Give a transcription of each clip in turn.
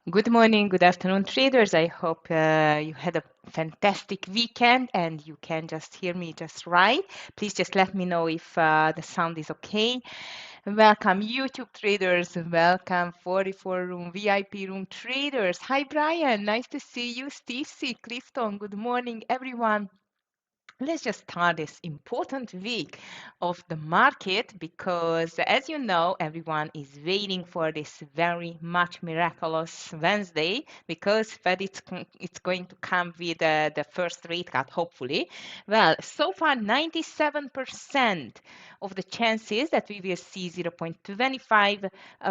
Good morning, good afternoon, traders. I hope you had a fantastic weekend and you can just hear me just right. Please just let me know if the sound is okay. Welcome, YouTube traders. Welcome, 44 room, VIP room traders. Hi, Brian. Nice to see you. Steve C. Clifton. Good morning, everyone. Let's just start this important week of the market because, as you know, everyone is waiting for this very much miraculous Wednesday because Fed it's going to come with the first rate cut, hopefully. Well, so far, 97% of the chances that we will see 0.25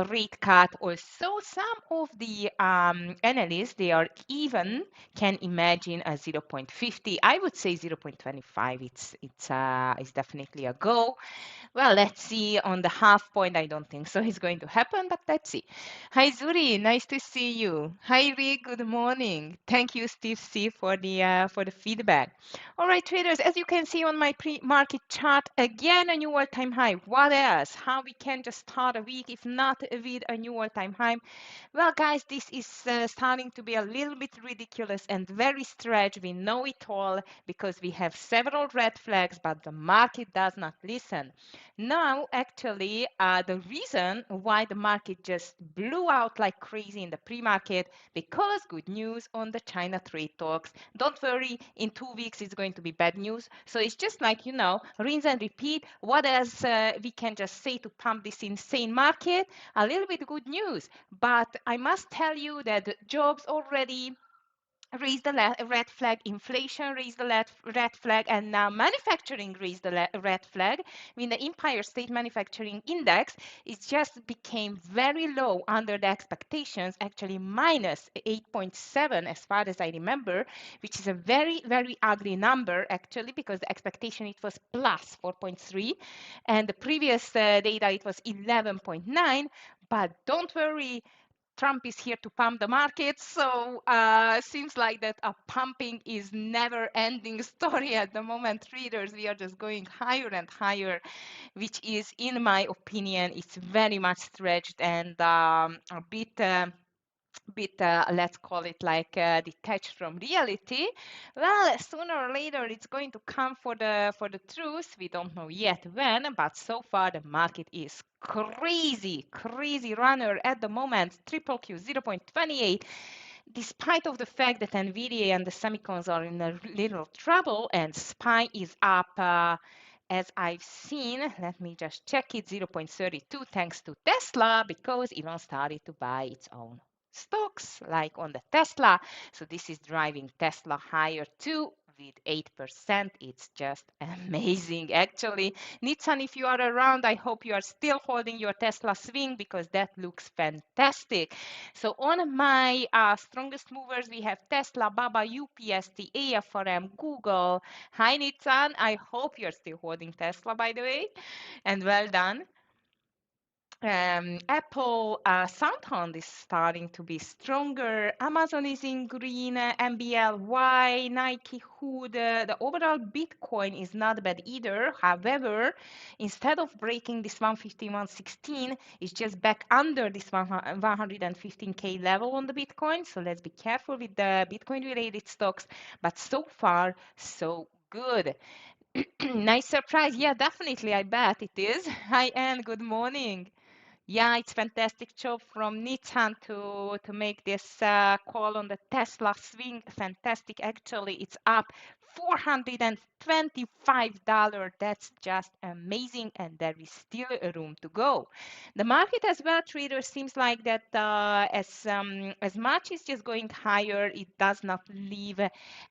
rate cut. Also, some of the analysts, they are even can imagine a 0.50. I would say 0.25. It's definitely a go. Well, let's see on the half point. I don't think so it's going to happen, but let's see. Hi, Zuri. Nice to see you. Hi, Rick. Good morning. Thank you, Steve C, for the feedback. All right, traders. As you can see on my pre-market chart, again a new all-time high. What else? How we can just start a week if not with a new all-time high? Well, guys, this is starting to be a little bit ridiculous and very stretched. We know it all because we have several red flags, but the market does not listen. Now, actually, the reason why the market just blew out like crazy in the pre-market, because good news on the China trade talks. Don't worry, in 2 weeks it's going to be bad news. So it's just like, rinse and repeat. What else we can just say to pump this insane market? A little bit good news. But I must tell you that jobs already raised the red flag, inflation raised the red flag, and now manufacturing raised the red flag. I mean, the Empire State Manufacturing Index it just became very low under the expectations, actually minus 8.7 as far as I remember, which is a very, very ugly number actually because the expectation it was plus 4.3 and the previous data it was 11.9. But don't worry, Trump is here to pump the market, so seems like that a pumping is never-ending story at the moment. Traders, we are just going higher and higher, which is, in my opinion, it's very much stretched and a bit let's call it like detached from reality. Well, sooner or later it's going to come for the truth. We don't know yet when, but so far the market is crazy runner at the moment. Triple Q 0.28, despite of the fact that Nvidia and the semicons are in a little trouble, and SPY is up as I've seen. Let me just check it, 0.32 thanks to Tesla because Elon started to buy its own stocks like on the Tesla. So this is driving Tesla higher too with 8%. It's just amazing actually. Nitsan, if you are around, I hope you are still holding your Tesla swing because that looks fantastic. So on my strongest movers, we have Tesla, Baba, UPS, the AFRM, Google. Hi Nitsan, I hope you're still holding Tesla by the way, and well done. Apple SoundHound is starting to be stronger. Amazon is in green, MBLY, Nike Hood. The overall Bitcoin is not bad either. However, instead of breaking this 151.16, it's just back under this 115K level on the Bitcoin. So let's be careful with the Bitcoin related stocks. But so far, so good. Nice surprise. Yeah, definitely. I bet it is. Hi, Anne. Good morning. Yeah, it's fantastic job from Nissan to make this call on the Tesla swing. Fantastic. Actually, it's up $425. That's just amazing, and there is still a room to go. The market as well, traders, seems like that as much is just going higher, it does not leave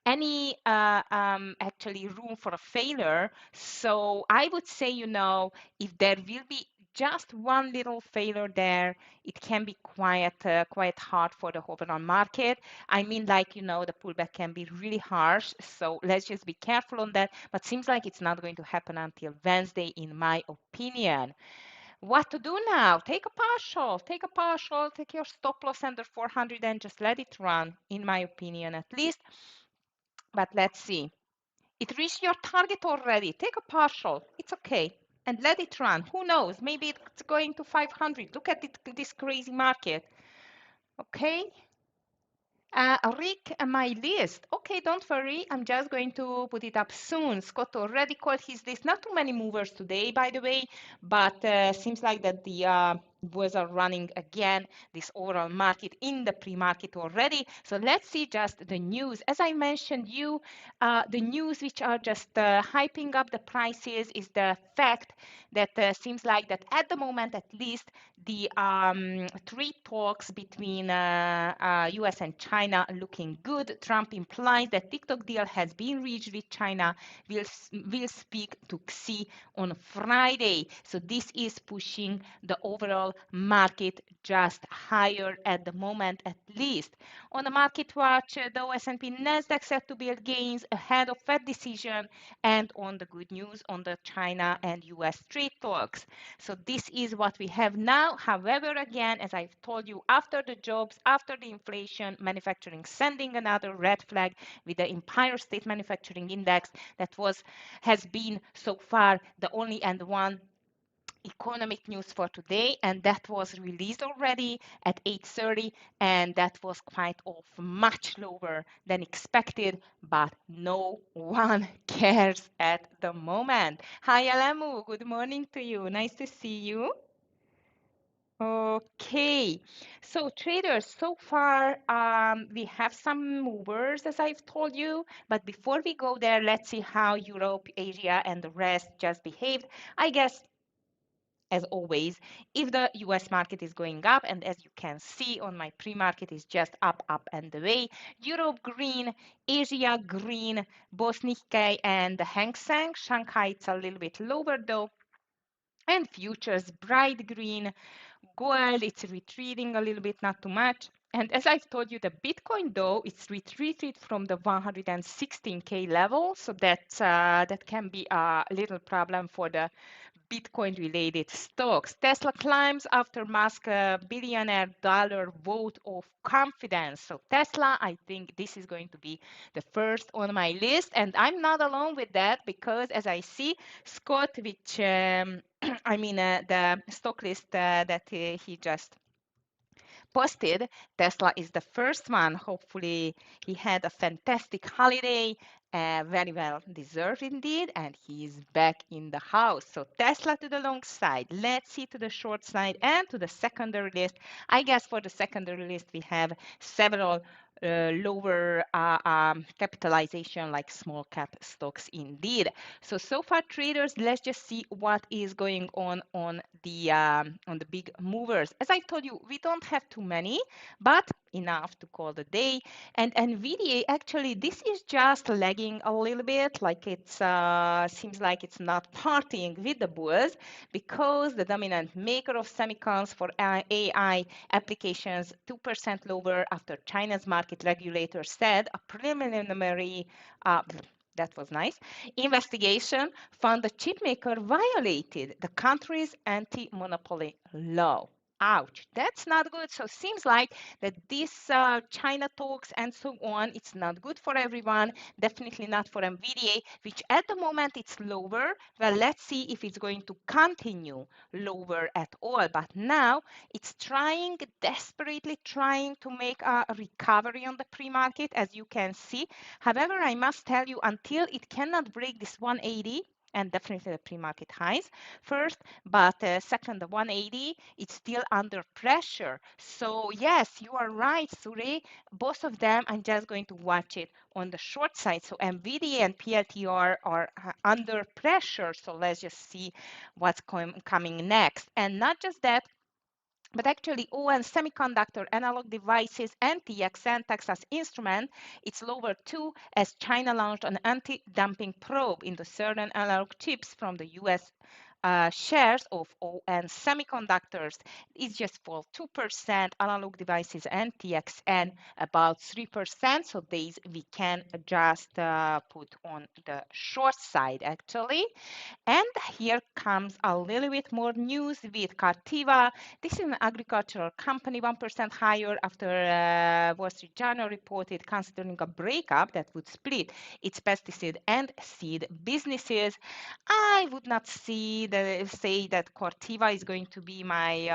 any actually room for a failure. So I would say, if there will be just one little failure there, it can be quite hard for the overall market. I mean, like, the pullback can be really harsh. So let's just be careful on that. But seems like it's not going to happen until Wednesday, in my opinion. What to do now? Take a partial, take your stop loss under 400 and just let it run, in my opinion, at least. But let's see. It reached your target already. Take a partial. It's okay. And let it run. Who knows? Maybe it's going to 500. Look at this crazy market. Okay. Rick, my list. Okay, don't worry. I'm just going to put it up soon. Scott already called his list. Not too many movers today, by the way, but seems like that the bulls are running again this overall market in the pre-market already. So let's see just the news. As I mentioned you, the news which are just hyping up the prices is the fact that seems like that at the moment at least the trade talks between US and China are looking good. Trump implies that TikTok deal has been reached with China. Will speak to Xi on Friday. So this is pushing the overall market just higher at the moment at least. On the market watch, the S&P Nasdaq set to build gains ahead of Fed decision and on the good news on the China and US trade talks. So this is what we have now. However, again, as I've told you, after the jobs, after the inflation, manufacturing sending another red flag with the Empire State Manufacturing Index that has been so far the only and one economic news for today, and that was released already at 8:30, and that was quite of much lower than expected, but no one cares at the moment. Hi Alamu, good morning to you, nice to see you. Okay, so traders, so far we have some movers as I've told you, but before we go there, let's see how Europe, Asia, and the rest just behaved. I guess as always, if the US market is going up, and as you can see on my pre-market is just up, up and away, Europe green, Asia green, both Nikkei and the Hang Seng. Shanghai it's a little bit lower though, and futures bright green, gold it's retreating a little bit, not too much. And as I've told you, the Bitcoin though, it's retreated from the 116K level, so that can be a little problem for the Bitcoin related stocks. Tesla climbs after Musk billionaire dollar vote of confidence. So Tesla, I think this is going to be the first on my list. And I'm not alone with that because as I see Scott, which I mean the stock list that he just posted, Tesla is the first one. Hopefully, he had a fantastic holiday, very well deserved indeed, and he's back in the house. So Tesla to the long side. Let's see to the short side and to the secondary list. I guess for the secondary list, we have several lower capitalization like small cap stocks indeed. So far traders, let's just see what is going on the big movers. As I told you, we don't have too many, but enough to call the day. And NVIDIA, actually, this is just lagging a little bit, like it's seems like it's not partying with the bulls because the dominant maker of semicons for AI applications 2% lower after China's market regulator said a preliminary that was nice. Investigation found the chipmaker violated the country's anti-monopoly law. Ouch, that's not good. So seems like that this China talks and so on, it's not good for everyone, definitely not for NVIDIA, which at the moment it's lower. Well, let's see if it's going to continue lower at all. But now it's desperately trying to make a recovery on the pre-market, as you can see. However, I must tell you, until it cannot break this 180, and definitely the pre-market highs first, but second, the 180, it's still under pressure. So yes, you are right, Suri. Both of them, I'm just going to watch it on the short side. So NVIDIA and PLTR are under pressure. So let's just see what's coming next. And not just that, but actually, ON Semiconductor Analog Devices and TXN Texas Instrument, it's lower too, as China launched an anti-dumping probe into certain analog chips from the US. Shares of ON Semiconductors is just for 2%, analog devices and TXN about 3%. So these we can just put on the short side actually. And here comes a little bit more news with Cartiva. This is an agricultural company, 1% higher after Wall Street Journal reported considering a breakup that would split its pesticide and seed businesses. I would not say that Cortiva is going to be my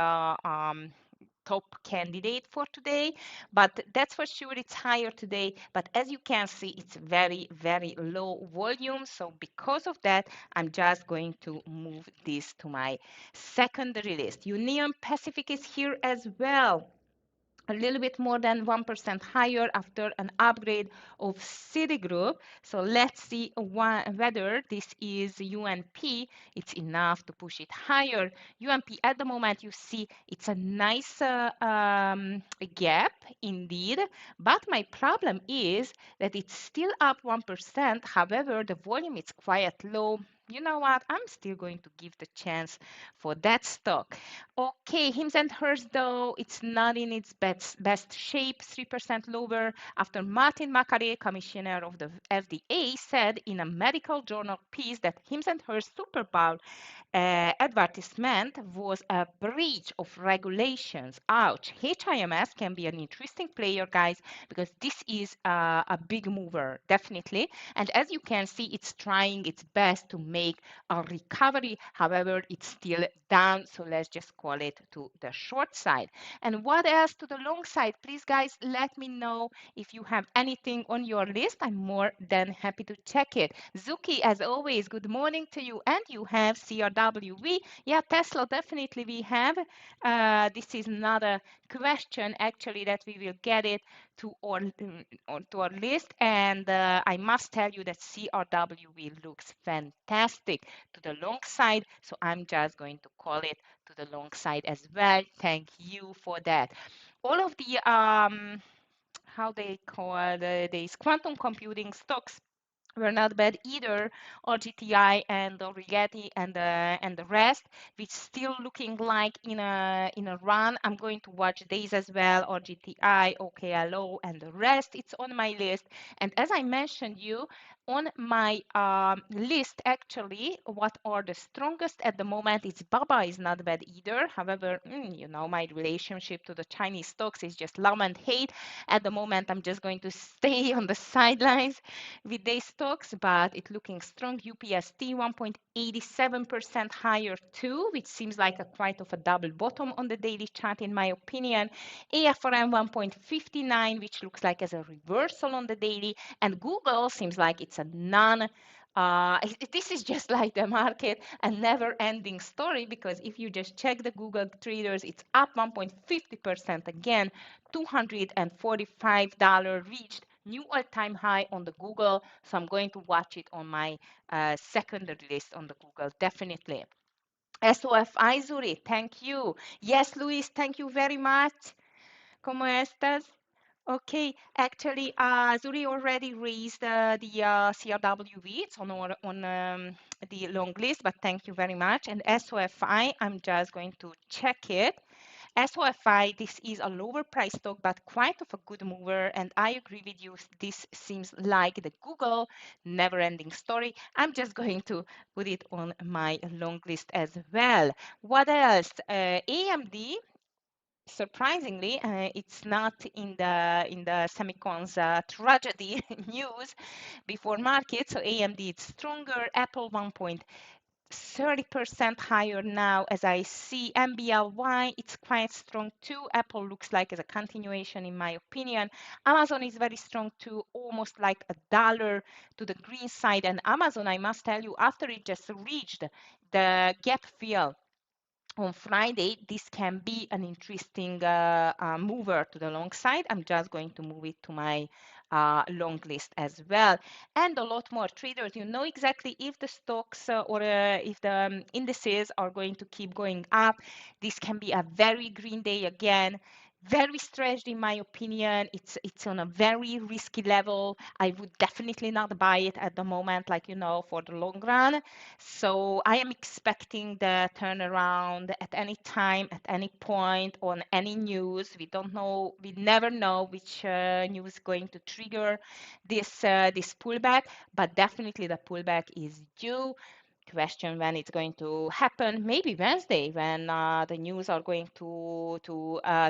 top candidate for today, but that's for sure it's higher today. But as you can see, it's very, very low volume. So because of that, I'm just going to move this to my secondary list. Union Pacific is here as well, a little bit more than 1% higher after an upgrade of Citigroup. So let's see whether this is UNP. It's enough to push it higher. UNP at the moment, you see it's a nice gap indeed, but my problem is that it's still up 1%. However, the volume is quite low. You know what? I'm still going to give the chance for that stock. Okay, Hims and Hers, though, it's not in its best shape, 3% lower after Martin Makary, commissioner of the FDA, said in a medical journal piece that Hims and Hers Super Bowl advertisement was a breach of regulations. Ouch. HIMS can be an interesting player, guys, because this is a big mover, definitely. And as you can see, it's trying its best to make a recovery. However, it's still down. So let's just call it to the short side. And what else to the long side? Please, guys, let me know if you have anything on your list. I'm more than happy to check it. Zuki, as always, good morning to you. And you have CRWV. Yeah, Tesla, definitely we have. This is not a question, actually, that we will get it to our list. And I must tell you that CRWV looks fantastic to the long side. So I'm just going to call it to the long side as well. Thank you for that. All of the how they call these quantum computing stocks were not bad either. RGTI and the Rigetti and the rest, which still looking like in a run. I'm going to watch these as well. RGTI, OKLO, and the rest. It's on my list. And as I mentioned you, on my list actually, what are the strongest at the moment? It's Baba is not bad either. However, you know, my relationship to the Chinese stocks is just love and hate. At the moment, I'm just going to stay on the sidelines with these stocks, but it's looking strong. UPST 1.87% higher too, which seems like a quite of a double bottom on the daily chart in my opinion. AFRM 1.59, which looks like as a reversal on the daily, and Google seems like it's a this is just like the market, a never-ending story, because if you just check the Google traders, it's up 1.50% again, $245 reached new all-time high on the Google. So I'm going to watch it on my secondary list on the Google, definitely. SOFI Zuri, thank you. Yes, Luis, thank you very much. ¿Cómo estás? Okay, actually, Zuri already raised the CRWV. It's on the long list, but thank you very much. And SOFI, I'm just going to check it. SOFI, this is a lower price stock, but quite of a good mover. And I agree with you. This seems like the Google never-ending story. I'm just going to put it on my long list as well. What else? AMD. Surprisingly, it's not in the semicons tragedy news before market. So AMD is stronger. Apple 1.30% higher now. As I see MBLY, it's quite strong too. Apple looks like as a continuation, in my opinion. Amazon is very strong too, almost like $1 to the green side. And Amazon, I must tell you, after it just reached the gap fill on Friday, this can be an interesting mover to the long side. I'm just going to move it to my long list as well. And a lot more traders, you know exactly if the stocks or if the indices are going to keep going up. This can be a very green day again. Very stretched in my opinion. It's on a very risky level. I would definitely not buy it at the moment, like you know, for the long run. So I am expecting the turnaround at any time, at any point on any news. We don't know, we never know which news is going to trigger this pullback, but definitely the pullback is due. question when it's going to happen. Maybe Wednesday when the news are going to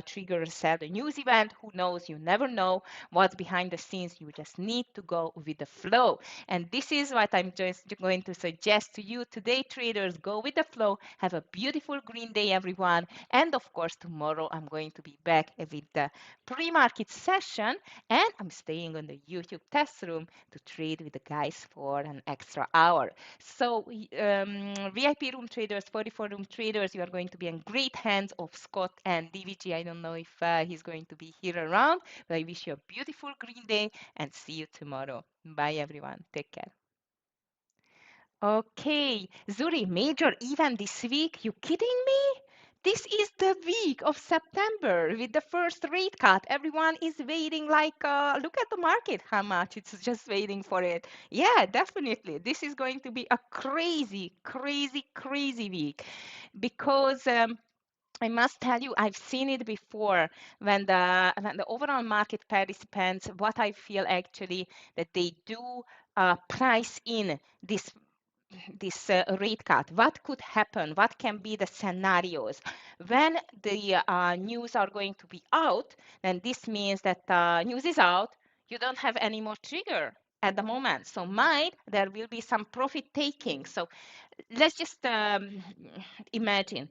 trigger a sell the news event. Who knows? You never know what's behind the scenes. You just need to go with the flow. And this is what I'm just going to suggest to you today, traders. Go with the flow. Have a beautiful green day, everyone. And of course, tomorrow I'm going to be back with the pre-market session, and I'm staying on the YouTube test room to trade with the guys for an extra hour. So VIP room traders, 44 room traders, you are going to be in great hands of Scott and DVG. I don't know if he's going to be here around, but I wish you a beautiful green day and see you tomorrow. Bye, everyone. Take care. Okay, Zuri, major event this week? You kidding me? This is the week of September with the first rate cut. Everyone is waiting like, look at the market, how much it's just waiting for it. Yeah, definitely. This is going to be a crazy, crazy, crazy week because I must tell you, I've seen it before when the overall market participants, what I feel actually that they do price in this rate cut. What could happen? What can be the scenarios? When the news are going to be out, then this means that news is out. You don't have any more trigger at the moment. So might there will be some profit taking. So let's just imagine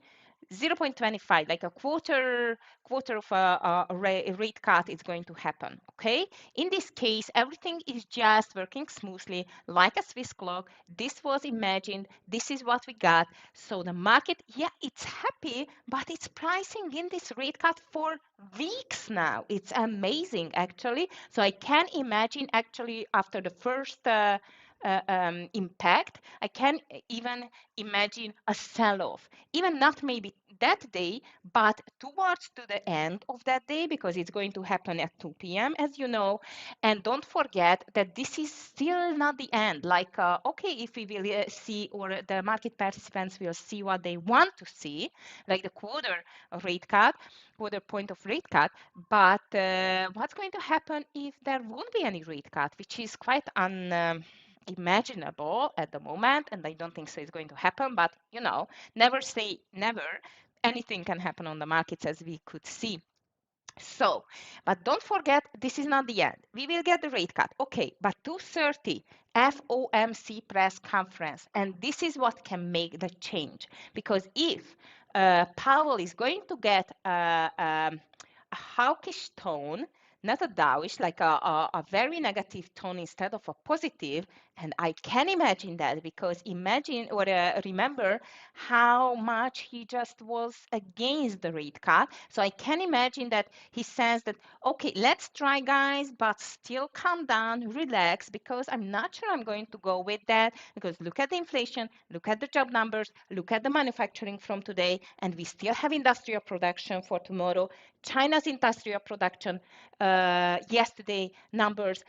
0.25, like a quarter of a rate cut is going to happen. Okay, in this case everything is just working smoothly like a Swiss clock. This was imagined, this is what we got. So the market, yeah, it's happy, but it's pricing in this rate cut for weeks now. It's amazing actually. So I can imagine actually after the first impact, I can even imagine a sell-off, even not maybe that day, but towards to the end of that day, because it's going to happen at 2 p.m., as you know. And don't forget that this is still not the end. Like, okay, if we will see, or the market participants will see what they want to see, like the rate cut, quarter point of rate cut. But what's going to happen if there won't be any rate cut, which is quite imaginable at the moment, and I don't think so it's going to happen, but never say never. Anything can happen on the markets, as we could see. So, but don't forget, this is not the end. We will get the rate cut. Okay, but 2:30 FOMC press conference, and this is what can make the change. Because if Powell is going to get a hawkish tone, not a dovish, like a very negative tone instead of a positive, and I can imagine that, because imagine or remember how much he just was against the rate cut. So I can imagine that he says that, okay, let's try, guys, but still calm down, relax, because I'm not sure I'm going to go with that, because look at the inflation, look at the job numbers, look at the manufacturing from today, and we still have industrial production for tomorrow. China's industrial production yesterday numbers,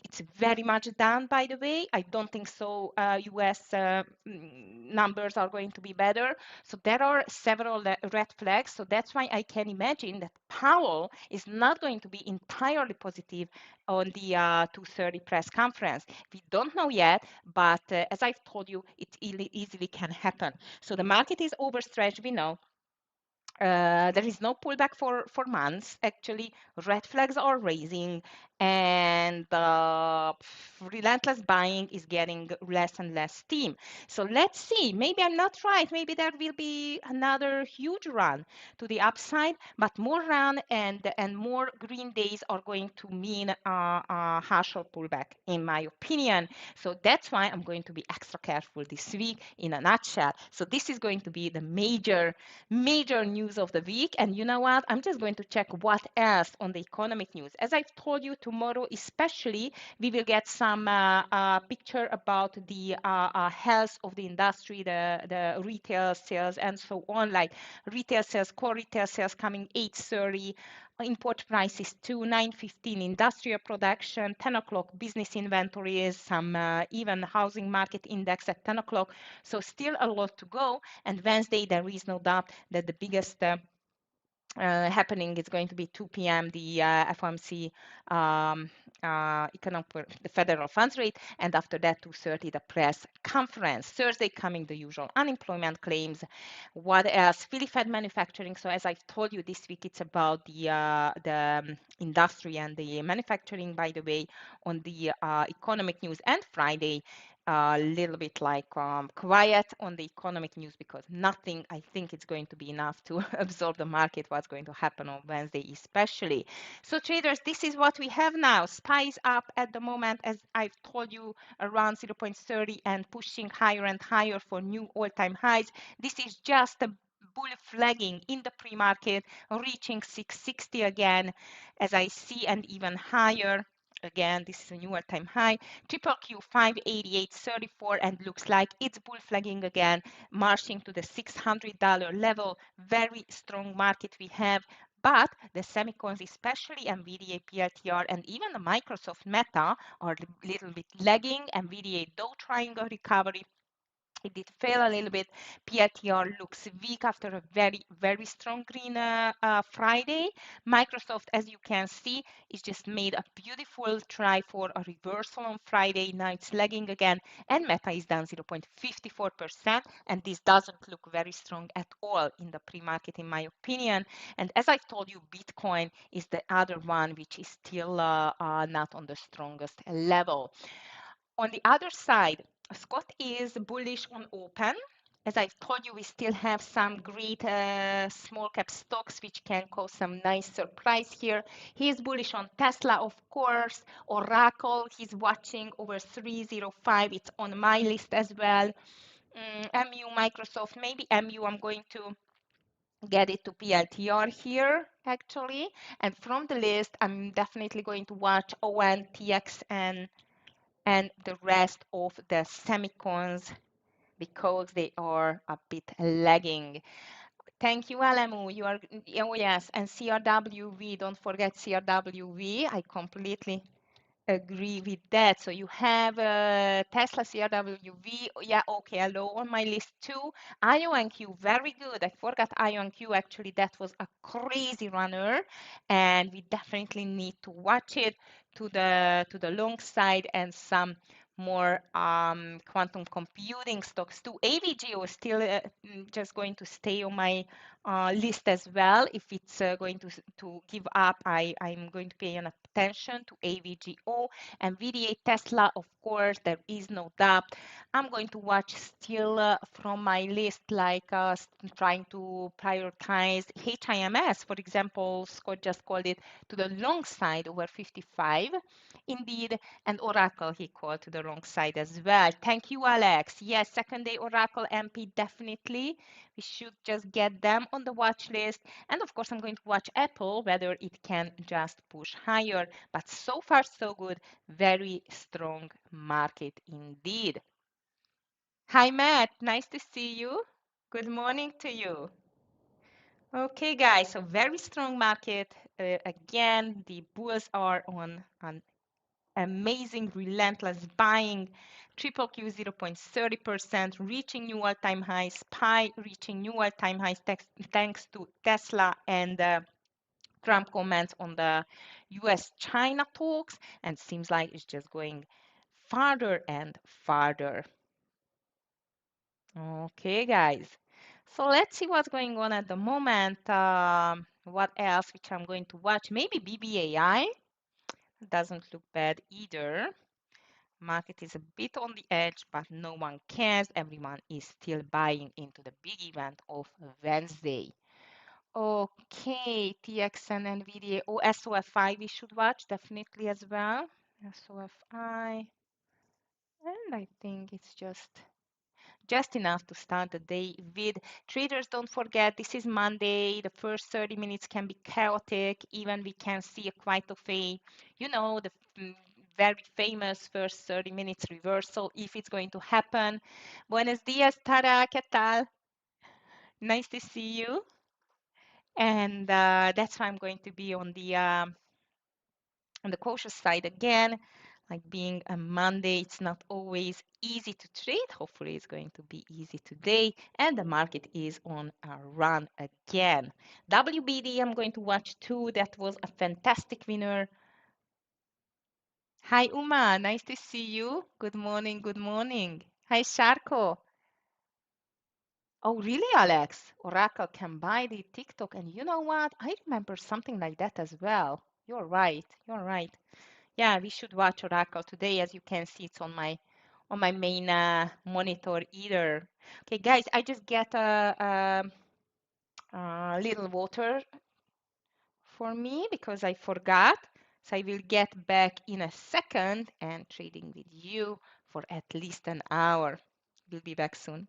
it's very much down, by the way. I don't think so US numbers are going to be better. So there are several red flags. So that's why I can imagine that Powell is not going to be entirely positive on the 2:30 press conference. We don't know yet, but as I've told you, it easily can happen. So the market is overstretched, we know. There is no pullback for months. Actually, red flags are raising, and relentless buying is getting less and less steam. So let's see. Maybe I'm not right. Maybe there will be another huge run to the upside, but more run and more green days are going to mean a harsher pullback, in my opinion. So that's why I'm going to be extra careful this week. In a nutshell, so this is going to be the major news of the week. And you know what? I'm just going to check what else on the economic news. As I've told you, tomorrow especially, we will get some picture about the health of the industry, the retail sales, and so on, like retail sales, core retail sales coming 8:30, import prices to 9:15, industrial production, 10 o'clock, business inventories, some even housing market index at 10 o'clock. So still a lot to go. And Wednesday, there is no doubt that the biggest happening is going to be 2 p.m. the FOMC um, the federal funds rate, and after that 2:30 the press conference. Thursday coming the usual unemployment claims. What else? Philly Fed manufacturing. So as I've told you this week, it's about the industry and the manufacturing. By the way, on the economic news, and Friday a little bit like quiet on the economic news because nothing, I think it's going to be enough to absorb the market, what's going to happen on Wednesday especially. So traders, this is what we have now. SPY is up at the moment, as I've told you, around 0.30 and pushing higher and higher for new all-time highs. This is just a bull flagging in the pre-market, reaching 660 again, as I see, and even higher. Again, this is a new all-time high. Triple Q 588.34, and looks like it's bull flagging again, marching to the $600 level. Very strong market we have. But the semicons, especially NVIDIA, PLTR, and even the Microsoft Meta are a little bit lagging. NVIDIA, though trying a recovery, it did fail a little bit. PLTR looks weak after a very, very strong green Friday. Microsoft, as you can see, is just made a beautiful try for a reversal on Friday. Now it's lagging again, and Meta is down 0.54%. And this doesn't look very strong at all in the pre-market, in my opinion. And as I've told you, Bitcoin is the other one which is still not on the strongest level. On the other side, Scott is bullish on open. As I've told you, we still have some great small cap stocks which can cause some nice surprise here. He is bullish on Tesla, of course. Oracle, he's watching over 305. It's on my list as well. MU, Microsoft, maybe MU, I'm going to get it to PLTR here actually. And from the list, I'm definitely going to watch ON, TX, and the rest of the semicons because they are a bit lagging. Thank you, LMU. You are, oh yes, and CRWV. Don't forget CRWV. I completely agree with that. So you have Tesla CRWV. Yeah, okay, low on my list too. IONQ, very good. I forgot IONQ. Actually, that was a crazy runner, and we definitely need to watch it to the long side, and some more quantum computing stocks too. AVGO is still just going to stay on my list as well. If it's going to give up, I'm going to pay attention to AVGO. NVIDIA, Tesla, of course, there is no doubt. I'm going to watch still from my list, like trying to prioritize HIMS, for example. Scott just called it to the long side over 55. Indeed, and Oracle he called to the wrong side as well. Thank you, Alex. Yes, second day Oracle MP, definitely. We should just get them on the watch list. And of course, I'm going to watch Apple, whether it can just push higher. But so far, so good. Very strong market indeed. Hi, Matt. Nice to see you. Good morning to you. Okay, guys, so very strong market. Again, the bulls are on an amazing, relentless buying. Triple Q 0.30%, reaching new all-time highs. SPY reaching new all-time highs thanks to Tesla and Trump comments on the US-China talks, and seems like it's just going farther and farther. Okay, guys. So let's see what's going on at the moment. What else which I'm going to watch? Maybe BBAI. Doesn't look bad either. Market is a bit on the edge, but no one cares. Everyone is still buying into the big event of Wednesday. Okay, TX and NVIDIA. Oh, SOFI we should watch definitely as well. SOFI. And I think it's just enough to start the day with. Traders, don't forget, this is Monday. The first 30 minutes can be chaotic. Even we can see a quite of a, the very famous first 30 minutes reversal, if it's going to happen. Buenos dias, Tara, ¿qué tal? Nice to see you. And that's why I'm going to be on the cautious side again. Like being a Monday, it's not always easy to trade. Hopefully, it's going to be easy today. And the market is on a run again. WBD, I'm going to watch too. That was a fantastic winner. Hi, Uma. Nice to see you. Good morning. Good morning. Hi, Sharko. Oh, really, Alex? Oracle can buy the TikTok. And you know what? I remember something like that as well. You're right. You're right. Yeah, we should watch Oracle today. As you can see, it's on my main monitor either. Okay, guys, I just get a little water for me because I forgot. So I will get back in a second and trading with you for at least an hour. We'll be back soon.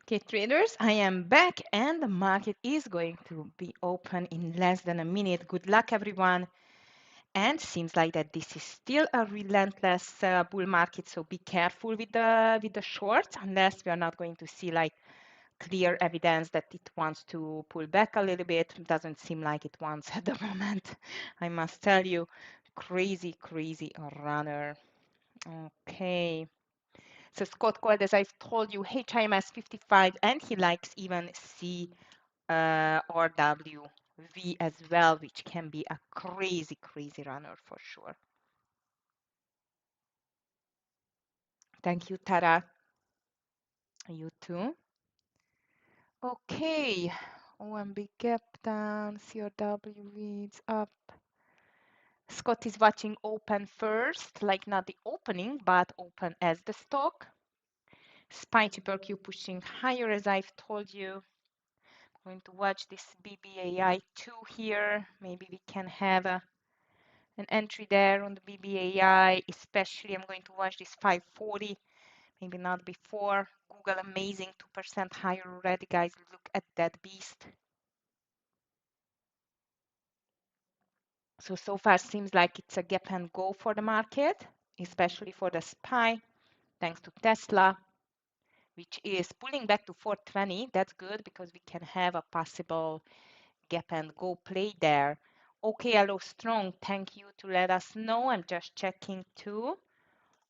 Okay, traders, I am back and the market is going to be open in less than a minute. Good luck, everyone. And seems like that this is still a relentless bull market, so be careful with the shorts unless we are not going to see like clear evidence that it wants to pull back a little bit. Doesn't seem like it wants at the moment. I must tell you, crazy, crazy runner. Okay. So Scott Gold, as I've told you, HIMS 55, and he likes even C or W V as well, which can be a crazy, crazy runner for sure. Thank you, Tara. You too. Okay. OMB gap down, CRW reads up. Scott is watching open first, like not the opening, but open as the stock. SPY per Q pushing higher, as I've told you. Going to watch this BBAI2 here. Maybe we can have an entry there on the BBAI, especially I'm going to watch this 540, maybe not before. Google amazing, 2% higher already, guys. Look at that beast. So far seems like it's a gap and go for the market, especially for the SPY, thanks to Tesla, which is pulling back to 420. That's good because we can have a possible gap and go play there. OKLO strong, thank you to let us know. I'm just checking too.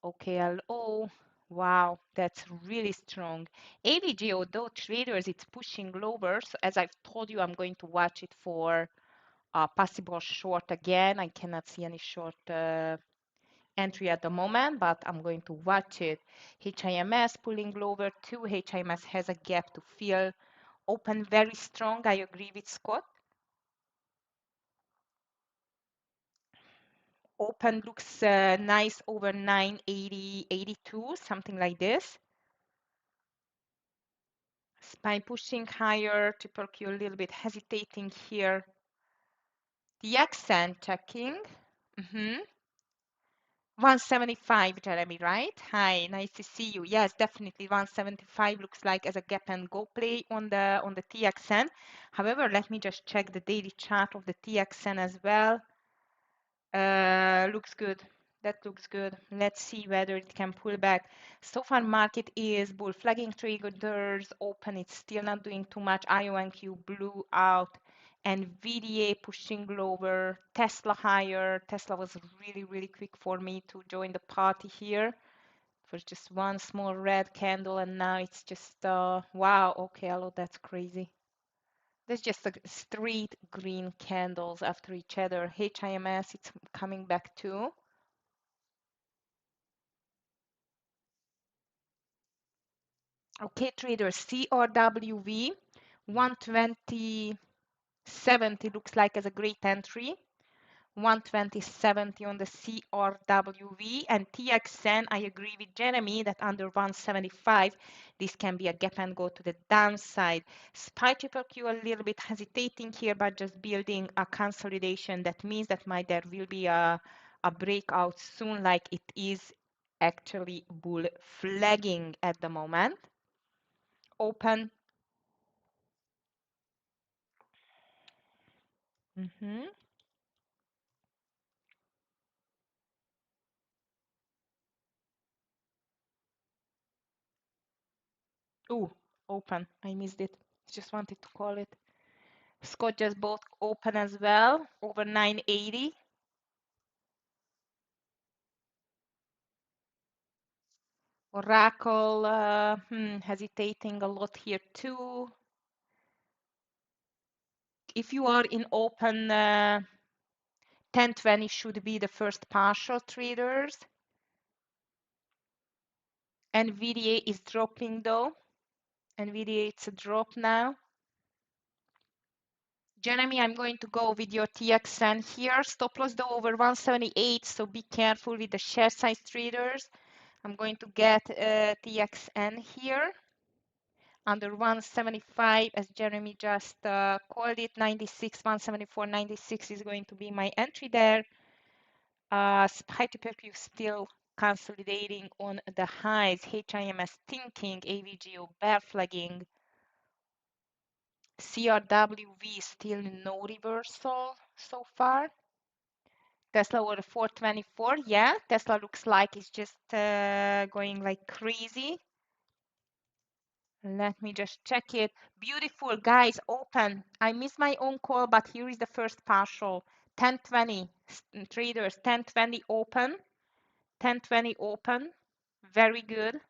OKLO, wow, that's really strong. AVGO, though traders, it's pushing lower. So as I've told you, I'm going to watch it for a possible short again. I cannot see any short entry at the moment, but I'm going to watch it. HIMS pulling lower too. HIMS has a gap to fill. Open very strong. I agree with Scott. Open looks nice over 980, 82, something like this. SPY pushing higher, triple Q a little bit hesitating here. The accent checking. 175, Jeremy, right? Hi, nice to see you. Yes, definitely 175 looks like as a gap and go play on the TXN. However, let me just check the daily chart of the TXN as well. Looks good. That looks good. Let's see whether it can pull back. So far, market is bull flagging triggers open. It's still not doing too much. IONQ blew out. NVDA pushing lower. Tesla higher. Tesla was really, really quick for me to join the party here. It was just one small red candle, and now it's just wow. Okay, hello, that's crazy. There's just like straight green candles after each other. HIMS, it's coming back too. Okay, traders, CRWV 120.70 looks like as a great entry. 120.70 on the CRWV and TXN. I agree with Jeremy that under 175, this can be a gap and go to the downside. SPY triple Q a little bit hesitating here, but just building a consolidation. That means that there will be a breakout soon, like it is actually bull flagging at the moment. Open. Mm-hmm. Ooh, open. I missed it. Just wanted to call it. Scott just bought open as well, over 980. Oracle hesitating a lot here too. If you are in open, 1020 should be the first partial traders. NVDA is dropping though. NVDA, it's a drop now. Jeremy, I'm going to go with your TXN here. Stop loss though over 178, so be careful with the share size traders. I'm going to get TXN here under 175, as Jeremy just called it. 96, 174, 96 is going to be my entry there. SPY to still consolidating on the highs. HIMS thinking, AVGO bear flagging. CRWV still no reversal so far. Tesla over 424. Yeah, Tesla looks like it's just going like crazy. Let me just check it. Beautiful, guys, open. I missed my own call, but here is the first partial. 1020 traders, 1020 open. 1020 open. Very good.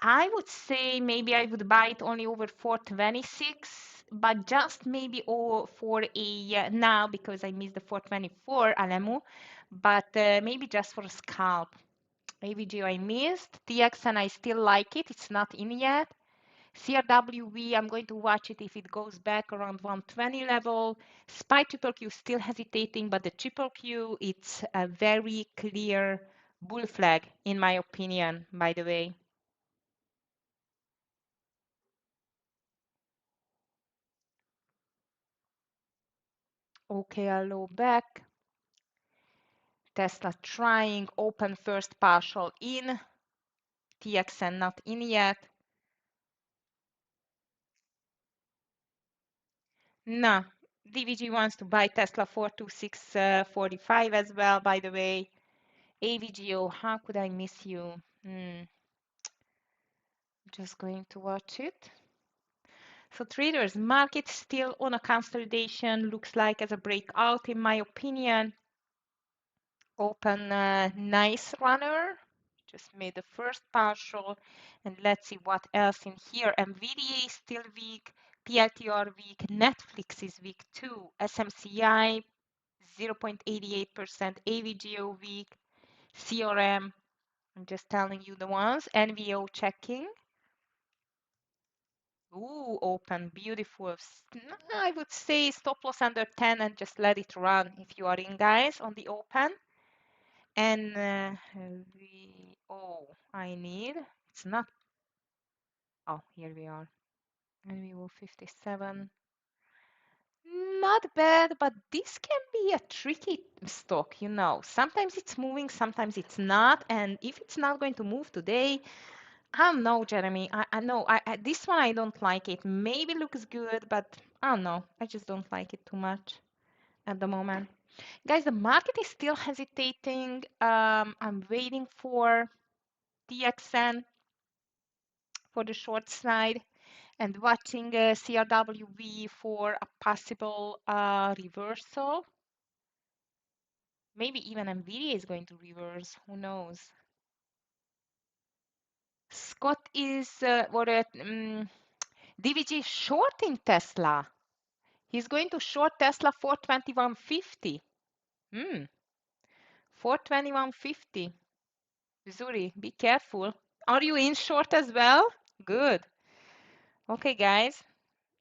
I would say maybe I would buy it only over 426, but just maybe for a now because I missed the 424 Alemu, but maybe just for a scalp. AVG I missed. TXN I still like it. It's not in yet. CRWV, I'm going to watch it if it goes back around 120 level. SPY triple Q still hesitating, but the triple Q, it's a very clear bull flag, in my opinion, by the way. Okay, low back. Tesla trying open first partial in. TXN not in yet. No, DVG wants to buy Tesla 42645 as well, by the way. AVGO, how could I miss you? Just going to watch it. So traders, market still on a consolidation, looks like as a breakout in my opinion. Open nice runner, just made the first partial, and let's see what else in here. NVIDIA is still weak, PLTR weak, Netflix is weak too, SMCI 0.88%, AVGO weak, CRM, I'm just telling you the ones, NVO checking. Ooh, open, beautiful. I would say stop loss under 10 and just let it run if you are in, guys, on the open. And I need, it's not, oh, here we are. And we will 57. Not bad, but this can be a tricky stock, you know. Sometimes it's moving, sometimes it's not. And if it's not going to move today, I don't know, Jeremy. I know this one I don't like it. Maybe looks good, but I don't know. I just don't like it too much at the moment. Guys, the market is still hesitating. I'm waiting for TXN for the short side and watching CRWV for a possible reversal. Maybe even NVIDIA is going to reverse. Who knows? Scott is DVG shorting Tesla. He's going to short Tesla 421.50. 421.50. Zuri, be careful. Are you in short as well? Good. Okay, guys.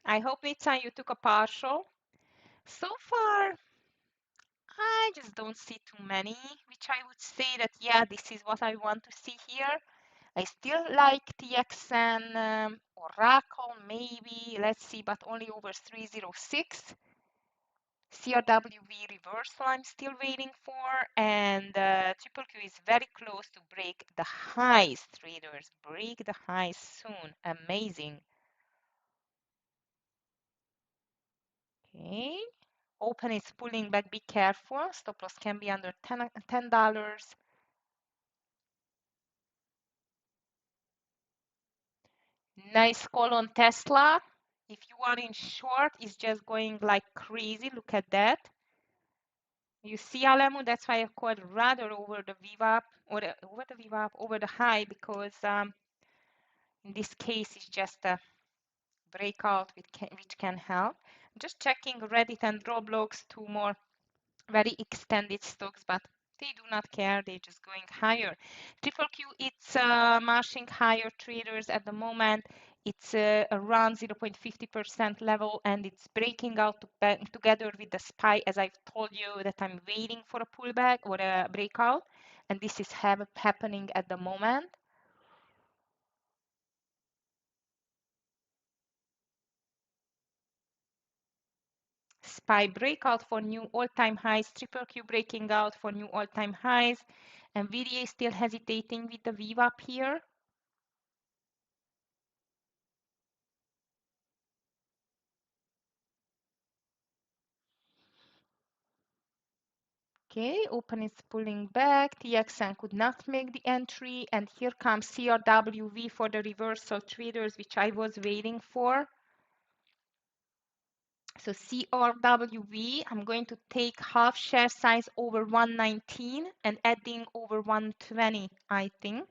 I hope Nitsan you took a partial. So far, I just don't see too many, which I would say that, yeah, this is what I want to see here. I still like TXN, Oracle, maybe, let's see, but only over 306. CRWV reversal I'm still waiting for, and triple Q is very close to break the highs, traders. Break the highs soon. Amazing. Okay. Open is pulling back. Be careful. Stop loss can be under $10. Nice call on Tesla. If you are in short, it's just going like crazy. Look at that. You see, Alemu, that's why I called rather over the VWAP or over the VWAP, over the high, because in this case, it's just a breakout which can help. Just checking Reddit and Roblox, two more very extended stocks, but they do not care. They're just going higher. Triple Q, it's marching higher, traders at the moment. It's around 0.50% level, and it's breaking out together with the SPY, as I've told you that I'm waiting for a pullback or a breakout, and this is happening at the moment. SPY breakout for new all-time highs, triple Q breaking out for new all-time highs. NVIDIA is still hesitating with the VWAP here. Okay, open is pulling back. TXN could not make the entry. And here comes CRWV for the reversal, traders, which I was waiting for. So CRWV, I'm going to take half share size over 119 and adding over 120, I think.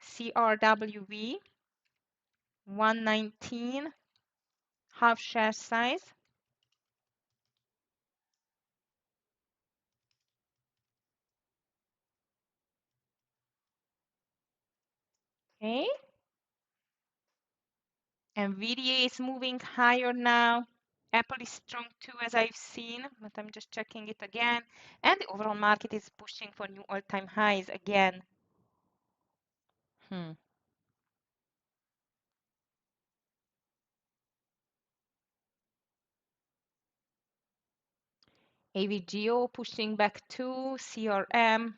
CRWV, 119, half share size. Okay. NVIDIA is moving higher now. Apple is strong too, as I've seen, but I'm just checking it again. And the overall market is pushing for new all-time highs again. AVGO pushing back too, CRM.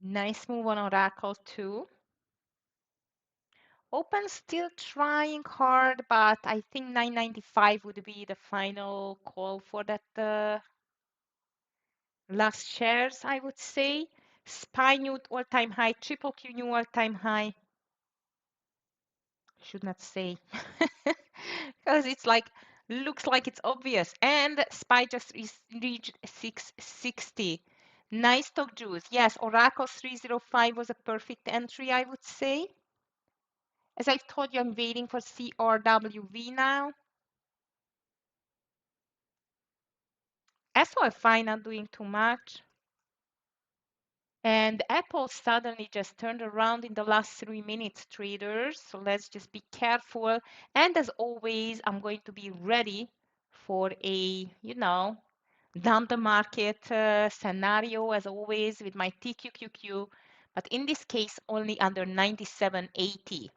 Nice move on Oracle too. Open still trying hard, but I think 995 would be the final call for that last shares, I would say. SPY new all-time high, triple Q new all-time high. Should not say because it's like looks like it's obvious. And SPY just reached 660. Nice stock juice. Yes, Oracle 305 was a perfect entry, I would say. As I've told you, I'm waiting for CRWV now. SOFI not doing too much. And Apple suddenly just turned around in the last 3 minutes, traders. So let's just be careful. And as always, I'm going to be ready for a, dump the market scenario as always with my TQQQ. But in this case, only under 97.80.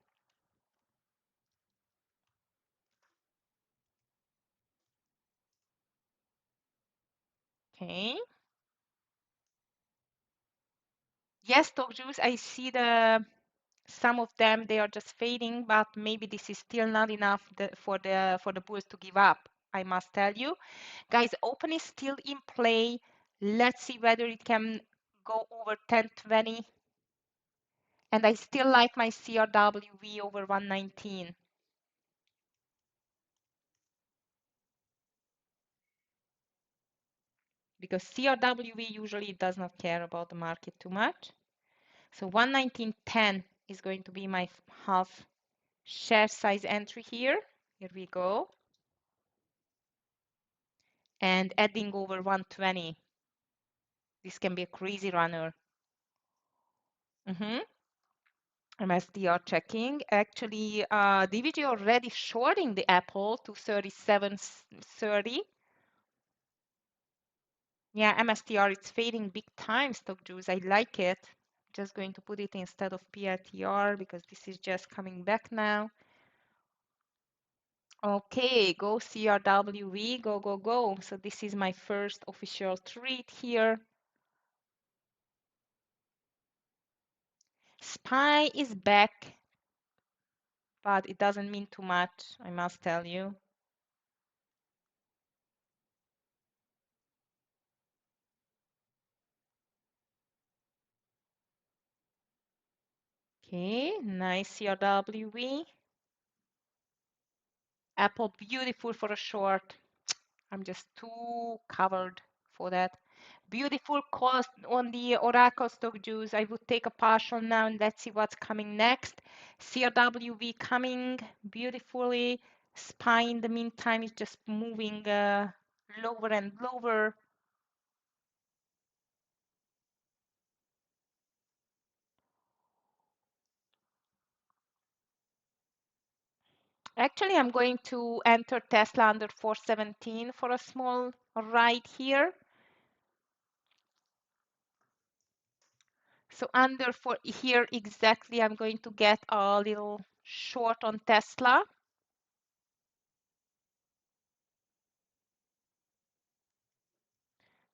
Okay. Yes, Doc Juice, I see some of them they are just fading, but maybe this is still not enough for the bulls to give up. I must tell you, guys, open is still in play. Let's see whether it can go over 1020. And I still like my CRWV over 119. Because CRWV usually does not care about the market too much. So 119.10 is going to be my half share size entry here. Here we go. And adding over 120. This can be a crazy runner. MSDR checking. Actually, DVG already shorting the Apple to 37.30. Yeah, MSTR, it's fading big time, stock juice. I like it. Just going to put it instead of PITR because this is just coming back now. Okay, go CRWV, go, go, go. So this is my first official trade here. SPY is back, but it doesn't mean too much, I must tell you. Okay, nice CRWV. Apple, beautiful for a short. I'm just too covered for that. Beautiful cost on the Oracle stock juice. I would take a partial now and let's see what's coming next. CRWV coming beautifully. SPY in the meantime is just moving lower and lower. Actually, I'm going to enter Tesla under 417 for a small ride here. So under for here exactly, I'm going to get a little short on Tesla.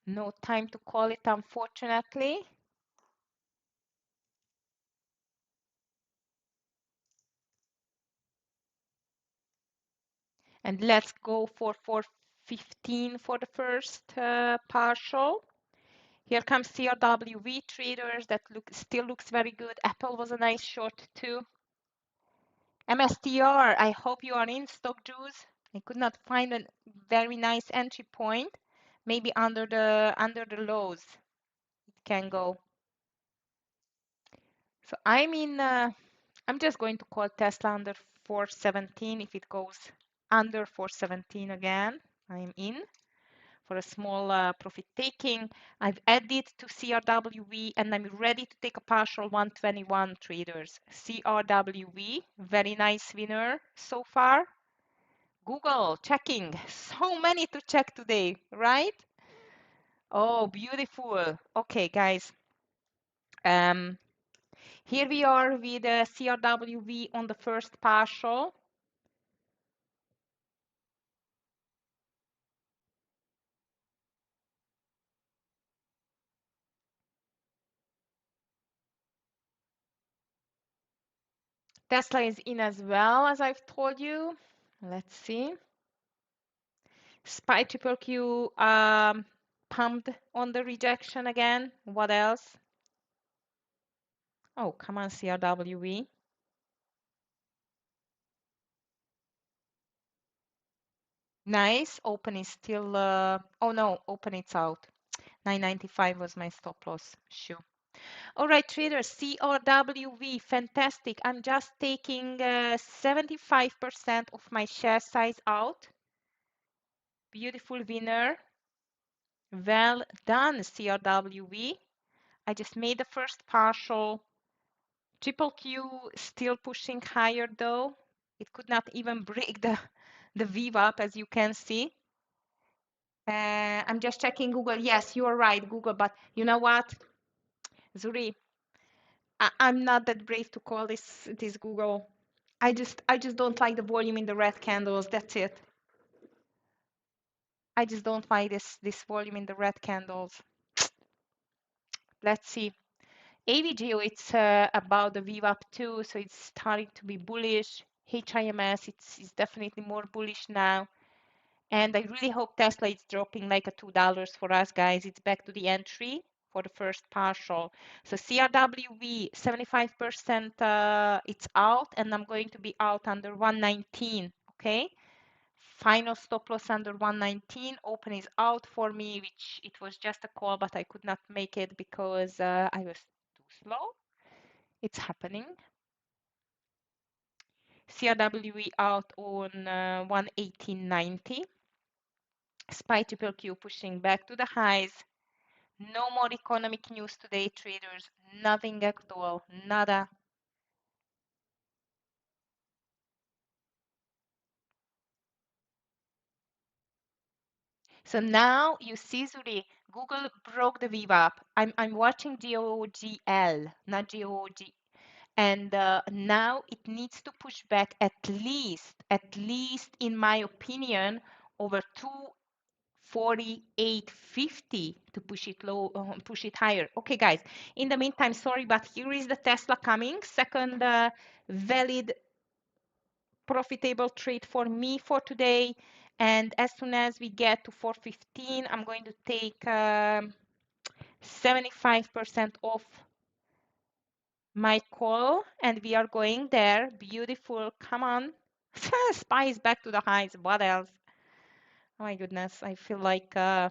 No time to call it, unfortunately. And let's go for 415 for the first partial. Here comes CRWV traders that still looks very good. Apple was a nice short too. MSTR, I hope you are in stock juice. I could not find a very nice entry point. Maybe under the lows it can go. So I'm just going to call Tesla under 417. If it goes under 417 again, I'm in for a small profit taking. I've added to CRWV and I'm ready to take a partial 121 traders. CRWV, very nice winner so far. Google checking, so many to check today, right? Oh, beautiful. Okay, guys. Here we are with CRWV on the first partial. Tesla is in as well, as I've told you. Let's see. SPY triple Q pumped on the rejection again. What else? Oh, come on, CRWE. Nice. Open is still, oh no, open it's out. 995 was my stop loss. Shoo. All right, traders, CRWV, fantastic. I'm just taking 75% of my share size out. Beautiful winner. Well done, CRWV. I just made the first partial. Triple Q still pushing higher though. It could not even break the VWAP as you can see. I'm just checking Google. Yes, you are right, Google. But you know what, Zuri, I'm not that brave to call this Google. I just don't like the volume in the red candles. That's it. I just don't like this volume in the red candles. Let's see. AVGO, it's about the VWAP too, so it's starting to be bullish. HIMS, it's definitely more bullish now. And I really hope Tesla is dropping like a $2 for us, guys. It's back to the entry for the first partial. So CRWV, 75% it's out, and I'm going to be out under 119, okay? Final stop loss under 119. Open is out for me, which it was just a call, but I could not make it because I was too slow. It's happening. CRWV out on 118.90. SPY triple Q pushing back to the highs. No more economic news today, traders. Nothing at all. Nada. So now you see, Zuri, Google broke the VWAP. I'm watching GOGL, not GOG. And now it needs to push back at least in my opinion, over 248.50 to push it low, push it higher. Okay, guys. In the meantime, sorry, but here is the Tesla coming. Second valid profitable trade for me for today. And as soon as we get to 415, I'm going to take 75% off my call, and we are going there. Beautiful. Come on. SPY is back to the highs. What else? Oh my goodness. I feel like who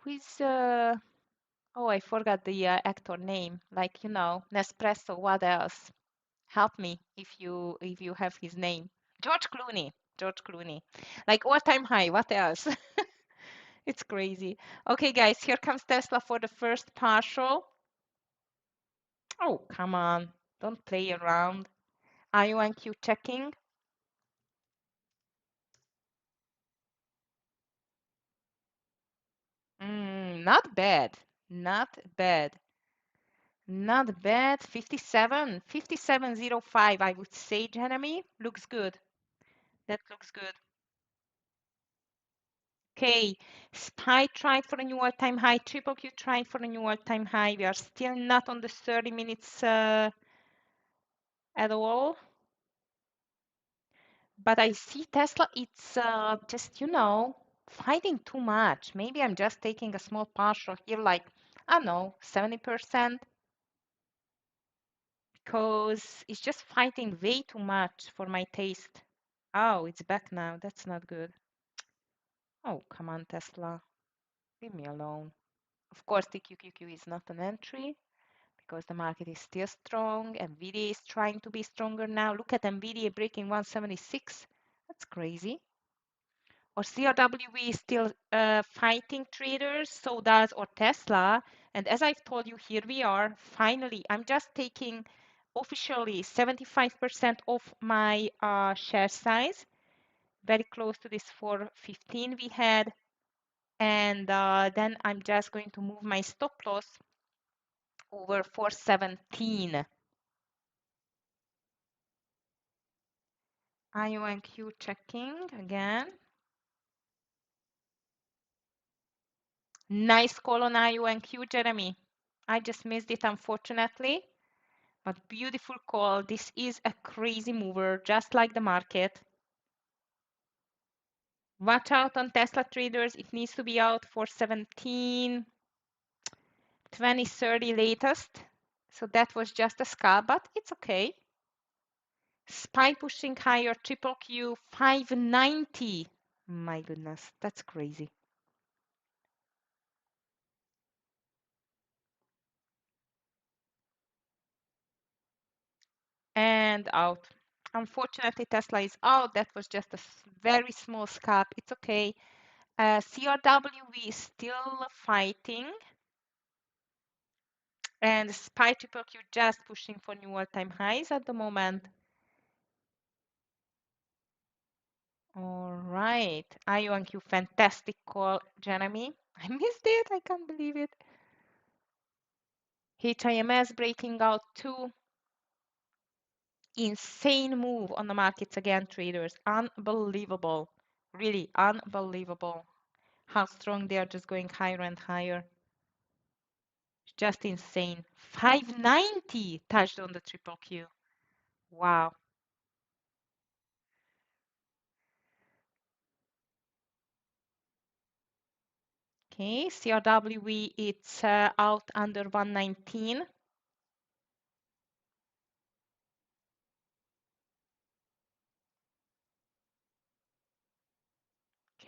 is oh, I forgot the actor name. Like, you know, Nespresso. What else? Help me if you have his name. George Clooney. George Clooney. Like all-time high. What else? It's crazy. Okay, guys, here comes Tesla for the first partial. Oh, come on. Don't play around. IONQ checking. Not bad. Not bad. Not bad. 57. 57.05, I would say, Jeremy. Looks good. That looks good. Okay, SPY tried for a new all-time high. Triple Q tried for a new all-time high. We are still not on the 30 minutes at all. But I see Tesla, it's just, you know, fighting too much. Maybe I'm just taking a small partial here, like, I don't know, 70%, because it's just fighting way too much for my taste. Oh, it's back now. That's not good. Oh, come on, Tesla. Leave me alone. Of course, TQQQ is not an entry because the market is still strong. NVIDIA is trying to be stronger now. Look at NVIDIA breaking 176. That's crazy. Or CRWE is still fighting traders, so does or Tesla. And as I've told you, here we are. Finally, I'm just taking officially 75% of my share size, very close to this 415 we had. And then I'm just going to move my stop loss over 417. IONQ checking again. Nice call on IONQ, Jeremy. I just missed it, unfortunately. But beautiful call. This is a crazy mover, just like the market. Watch out on Tesla traders. It needs to be out for 17, 20, 30 latest. So that was just a scalp, but it's okay. SPY pushing higher, triple Q 590. My goodness, that's crazy. And out. Unfortunately, Tesla is out. That was just a very small scalp. It's okay. CRWV is still fighting. And SPY triple Q just pushing for new all-time highs at the moment. All right. IONQ, fantastic call, Jeremy. I missed it. I can't believe it. HIMS breaking out too. Insane move on the markets again, traders. Unbelievable. Really unbelievable how strong they are, just going higher and higher. Just insane. 590 touched on the triple Q. Wow. Okay, CRWV, it's out under 119.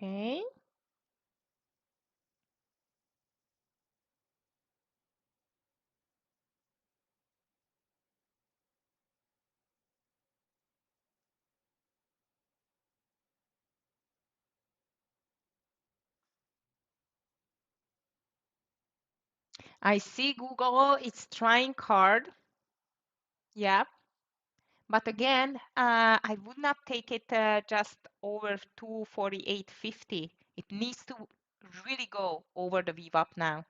Okay. I see Google, it's trying hard. Yeah. But again, I would not take it just over 248.50. It needs to really go over the VWAP now.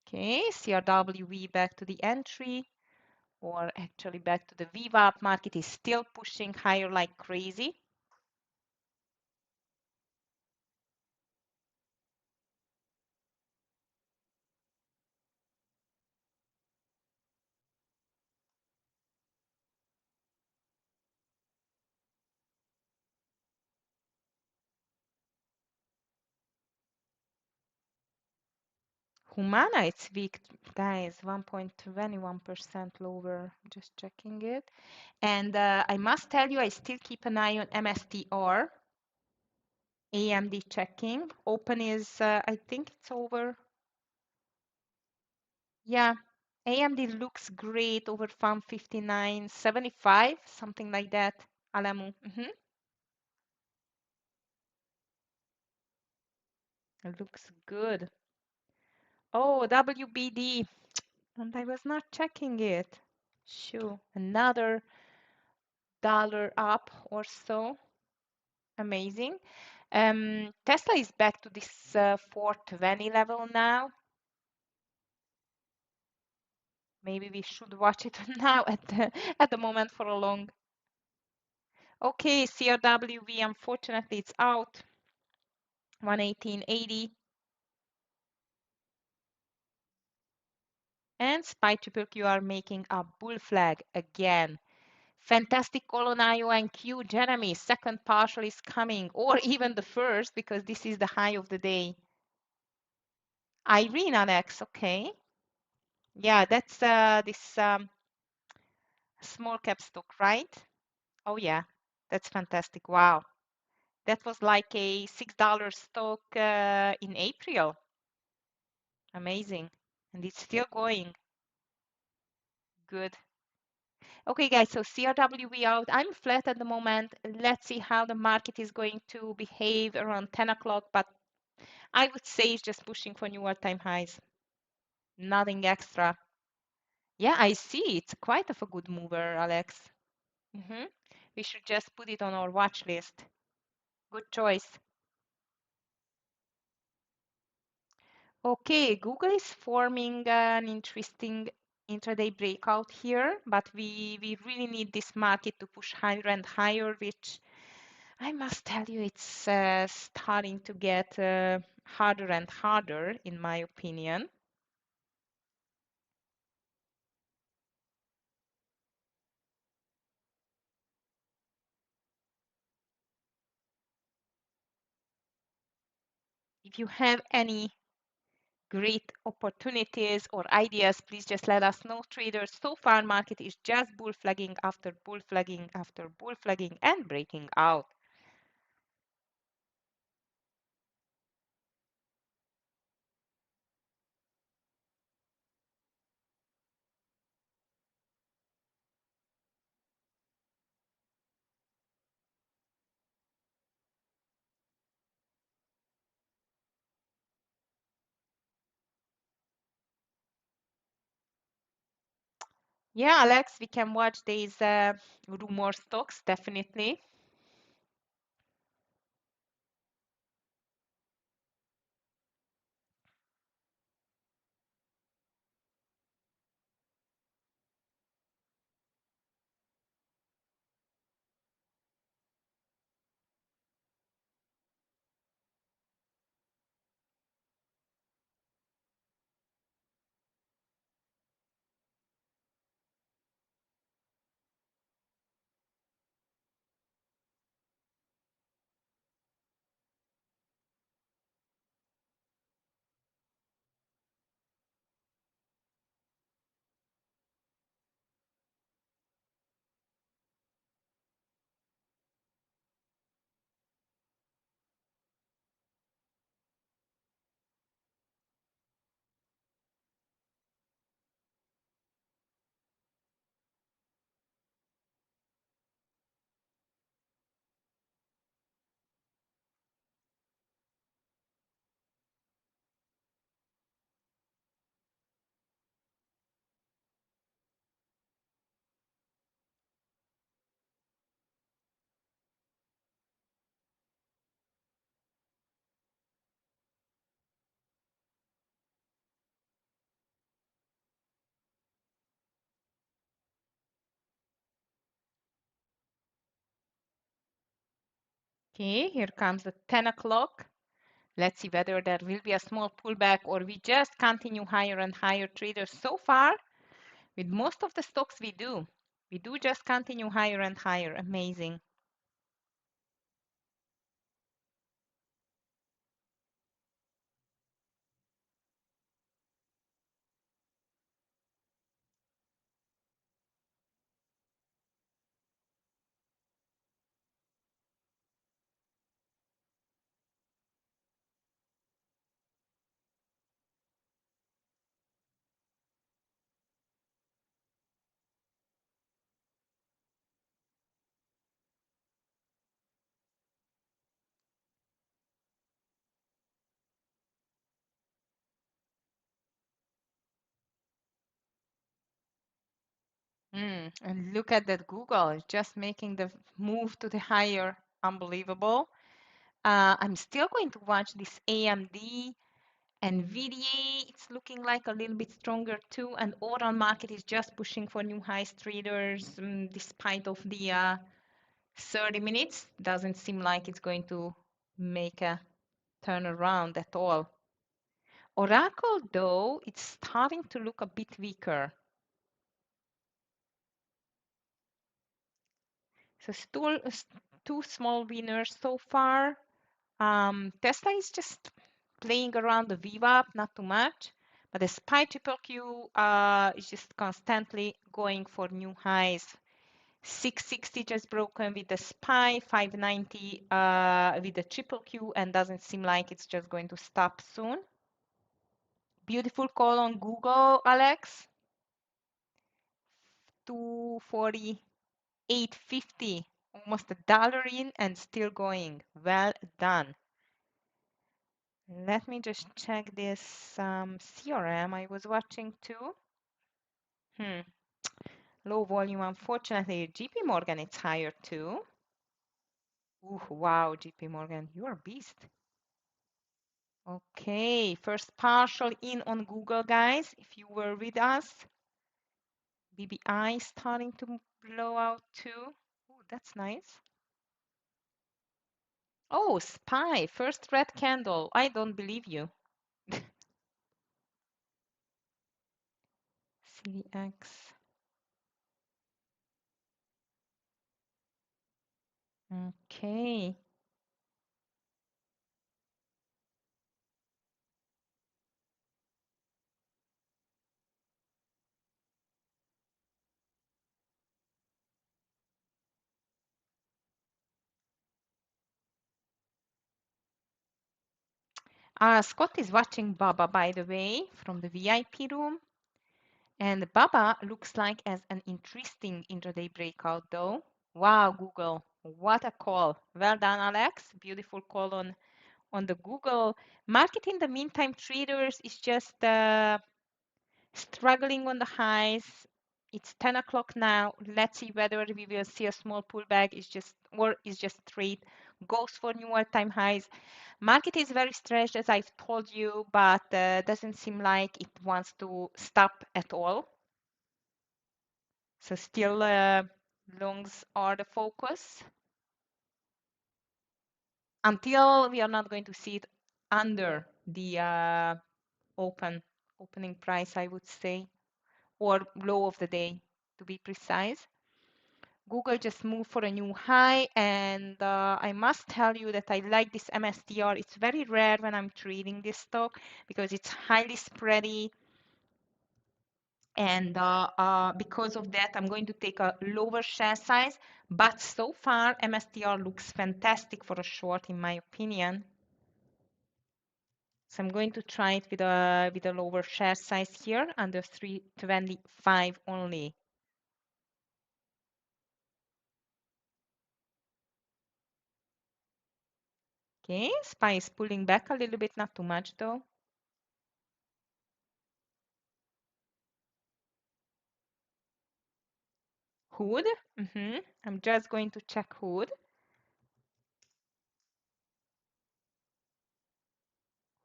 Okay, CRWV back to the entry, or actually back to the VWAP. Market is still pushing higher like crazy. Humana, it's weak, guys, 1.21% lower. Just checking it. And I must tell you, I still keep an eye on MSTR. AMD checking. Open is, I think it's over. Yeah, AMD looks great over 159.75, something like that. Alamu. It looks good. Oh, WBD. And I was not checking it. Sure. Another dollar up or so. Amazing. Tesla is back to this 420 level now. Maybe we should watch it now at the moment for a long. Okay, CRWV, unfortunately, it's out. 118.80. And SPY triple Q are making a bull flag again. Fantastic call on IONQ, Jeremy. Second partial is coming, or even the first, because this is the high of the day. Irene, Alex, okay. Yeah, that's this small cap stock, right? Oh, yeah, that's fantastic. Wow. That was like a $6 stock in April. Amazing. And it's still going. Good. Okay, guys, so CRWV out. I'm flat at the moment. Let's see how the market is going to behave around 10 o'clock, but I would say it's just pushing for new all-time highs. Nothing extra. Yeah, I see. It's quite of a good mover, Alex. We should just put it on our watch list. Good choice. Okay, Google is forming an interesting intraday breakout here, but we really need this market to push higher and higher, which I must tell you, it's starting to get harder and harder, in my opinion. If you have any great opportunities or ideas, please just let us know, traders. So far, market is just bull flagging after bull flagging after bull flagging and breaking out. Yeah, Alex, we can watch these rumor stocks, definitely. Okay, here comes the 10 o'clock. Let's see whether there will be a small pullback or we just continue higher and higher, traders. So far, with most of the stocks we do just continue higher and higher. Amazing. And look at that Google, just making the move to the higher. Unbelievable. I'm still going to watch this AMD. NVIDIA, it's looking like a little bit stronger too. And overall market is just pushing for new highs, traders, despite of the 30 minutes. Doesn't seem like it's going to make a turnaround at all. Oracle, though, it's starting to look a bit weaker. So still two small winners so far. Tesla is just playing around the VWAP, not too much. But the SPY triple Q is just constantly going for new highs. 660 just broken with the SPY, 590 with the triple Q, and doesn't seem like it's just going to stop soon. Beautiful call on Google, Alex. 248.50, almost $1 in and still going. Well done. Let me just check this CRM I was watching too. Low volume, unfortunately. JP Morgan, it's higher too. Ooh, wow, JP Morgan, you're a beast. Okay, first partial in on Google, guys. If you were with us, BBI starting to blow out too. Ooh, that's nice. Oh, SPY, first red candle. I don't believe you. CDX. Okay. Scott is watching Baba, by the way, from the VIP room. And Baba looks like as an interesting intraday breakout though. Wow, Google, what a call. Well done, Alex. Beautiful call on the Google. Market in the meantime, traders is just struggling on the highs. It's 10 o'clock now. Let's see whether we will see a small pullback or is just straight goes for new all-time highs. Market is very stretched, as I've told you, but doesn't seem like it wants to stop at all. So still longs are the focus until we are not going to see it under the opening price, I would say, or low of the day to be precise. Google just moved for a new high, and I must tell you that I like this MSTR. It's very rare when I'm trading this stock because it's highly spready. And because of that, I'm going to take a lower share size. But so far, MSTR looks fantastic for a short, in my opinion. So I'm going to try it with a lower share size here, under 325 only. Okay, SPY is pulling back a little bit, not too much though. Hood. I'm just going to check hood.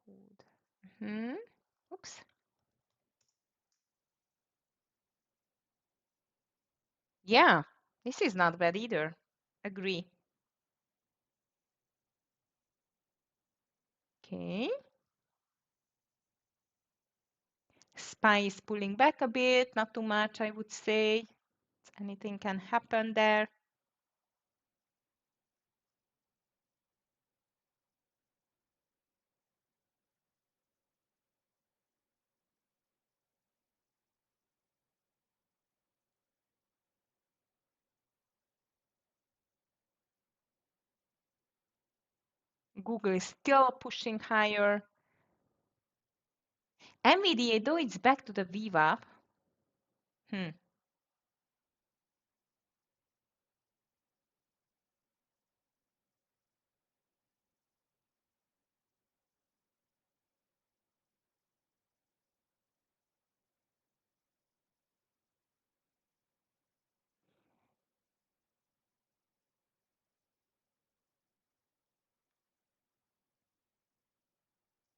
Hood. Oops. Yeah, this is not bad either. Agree. Okay. SPY is pulling back a bit, not too much, I would say. Anything can happen there. Google is still pushing higher. NVDA, though, it's back to the VWAP.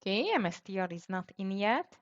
Okay, MSTR is not in yet.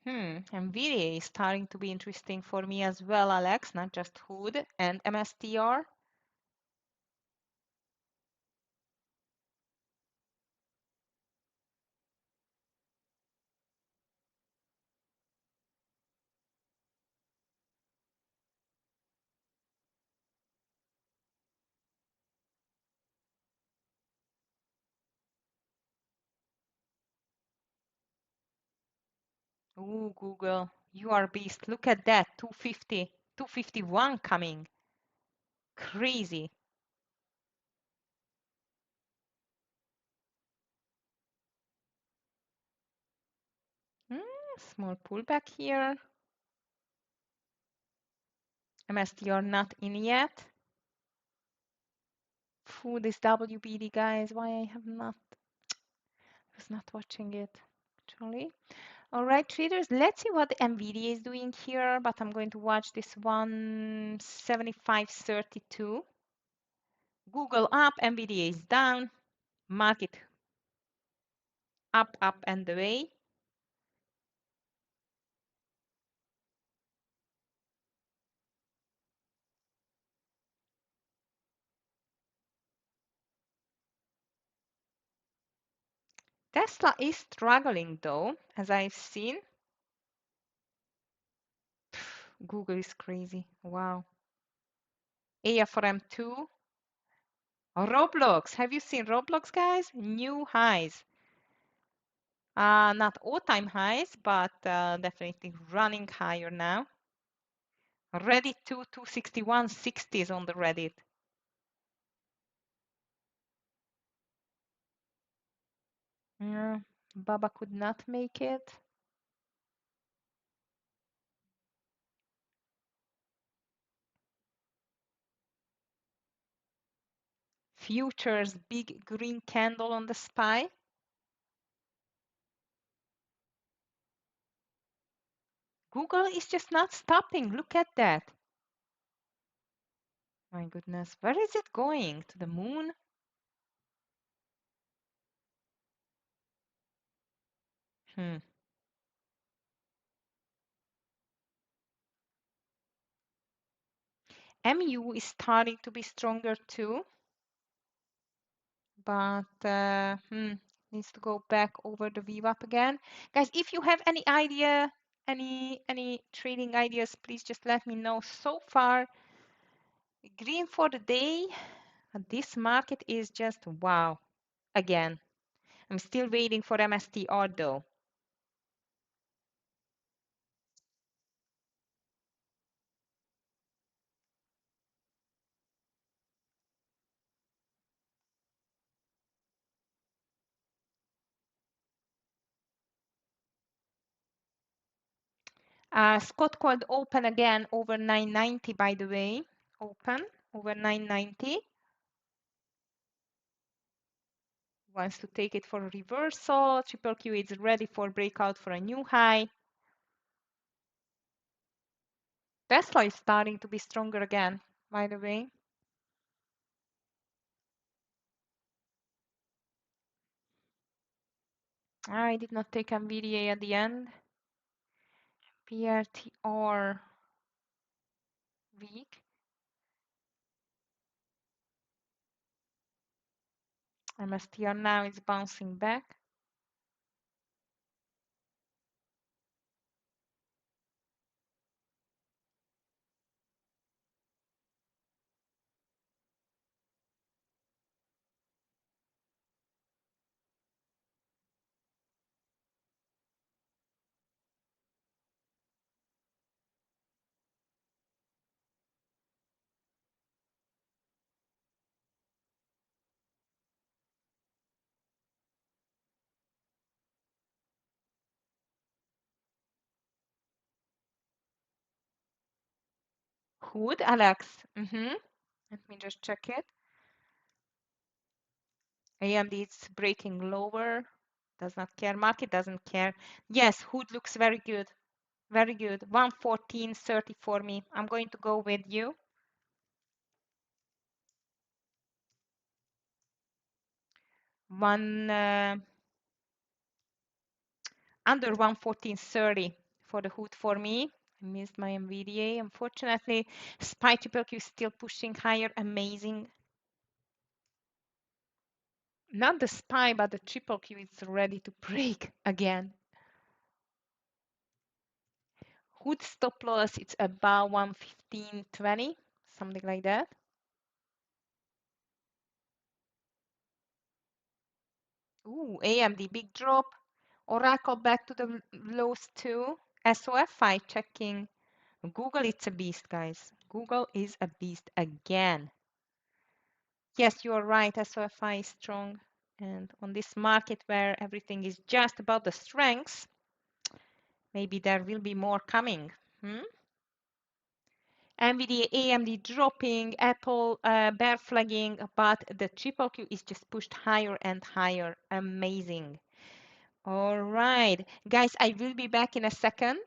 NVIDIA is starting to be interesting for me as well, Alex, not just Hood and MSTR. Ooh, Google, you are beast. Look at that, 250, 251 coming. Crazy. Small pullback here. MSTR not in yet. Food is WBD, guys. Why I was not watching it, actually. All right, traders, let's see what NVIDIA is doing here, but I'm going to watch this 175.32. Google up, NVIDIA is down, market up, up and away. Tesla is struggling though, as I've seen. Google is crazy. Wow. AFRM2. Roblox. Have you seen Roblox, guys? New highs. Not all-time highs, but definitely running higher now. Reddit 261.60 is on the Reddit. Yeah, Baba could not make it. Futures, big green candle on the SPY. Google is just not stopping. Look at that. My goodness, where is it going? To the moon? Hmm. MU is starting to be stronger too, but needs to go back over the VWAP again. Guys, if you have any idea, any trading ideas, please just let me know. So far, green for the day. This market is just wow. Again, I'm still waiting for MSTR though. Scott called open again over 990, by the way. Open over 990. Wants to take it for a reversal. Triple Q is ready for breakout for a new high. Tesla is starting to be stronger again, by the way. I did not take NVDA at the end. PRTR weak. MSTR now is bouncing back. Hood, Alex. Let me just check it. AMD is breaking lower. Does not care. Market doesn't care. Yes, Hood looks very good. Very good. 114.30 for me. I'm going to go with you. Under 114.30 for the Hood for me. I missed my NVDA. Unfortunately, SPY triple Q is still pushing higher. Amazing. Not the SPY, but the triple Q is ready to break again. Hood stop loss, it's about 115.20, something like that. Ooh, AMD big drop. Oracle back to the lows too. SOFI checking. Google, it's a beast, guys. Google is a beast again. Yes, you are right. SOFI is strong. And on this market where everything is just about the strengths, maybe there will be more coming. NVIDIA, AMD dropping, Apple bear flagging, but the triple Q is just pushed higher and higher. Amazing. All right, guys, I will be back in a second.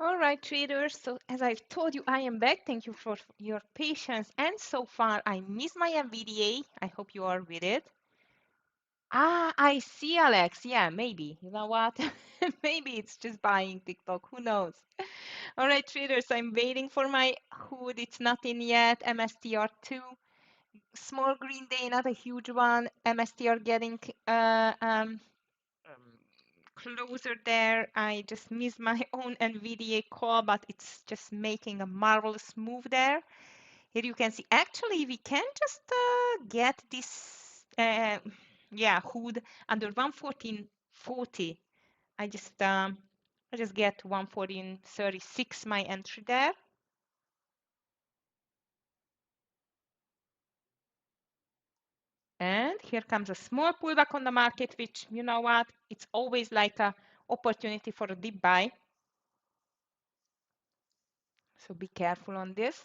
All right, traders. So as I've told you, I am back. Thank you for your patience. And so far, I missed my NVDA. I hope you are with it. Ah, I see, Alex. Yeah, maybe. You know what? Maybe it's just buying TikTok. Who knows? All right, traders. I'm waiting for my hood. It's not in yet. MSTR2. Small green day, not a huge one. MSTR getting um, closer there. I just missed my own NVDA call, but it's just making a marvelous move there. Here you can see, actually, we can just get this, yeah, hood under 114.40. I just get 114.36 my entry there. And here comes a small pullback on the market, which, you know what, it's always like a opportunity for a deep buy. So be careful on this.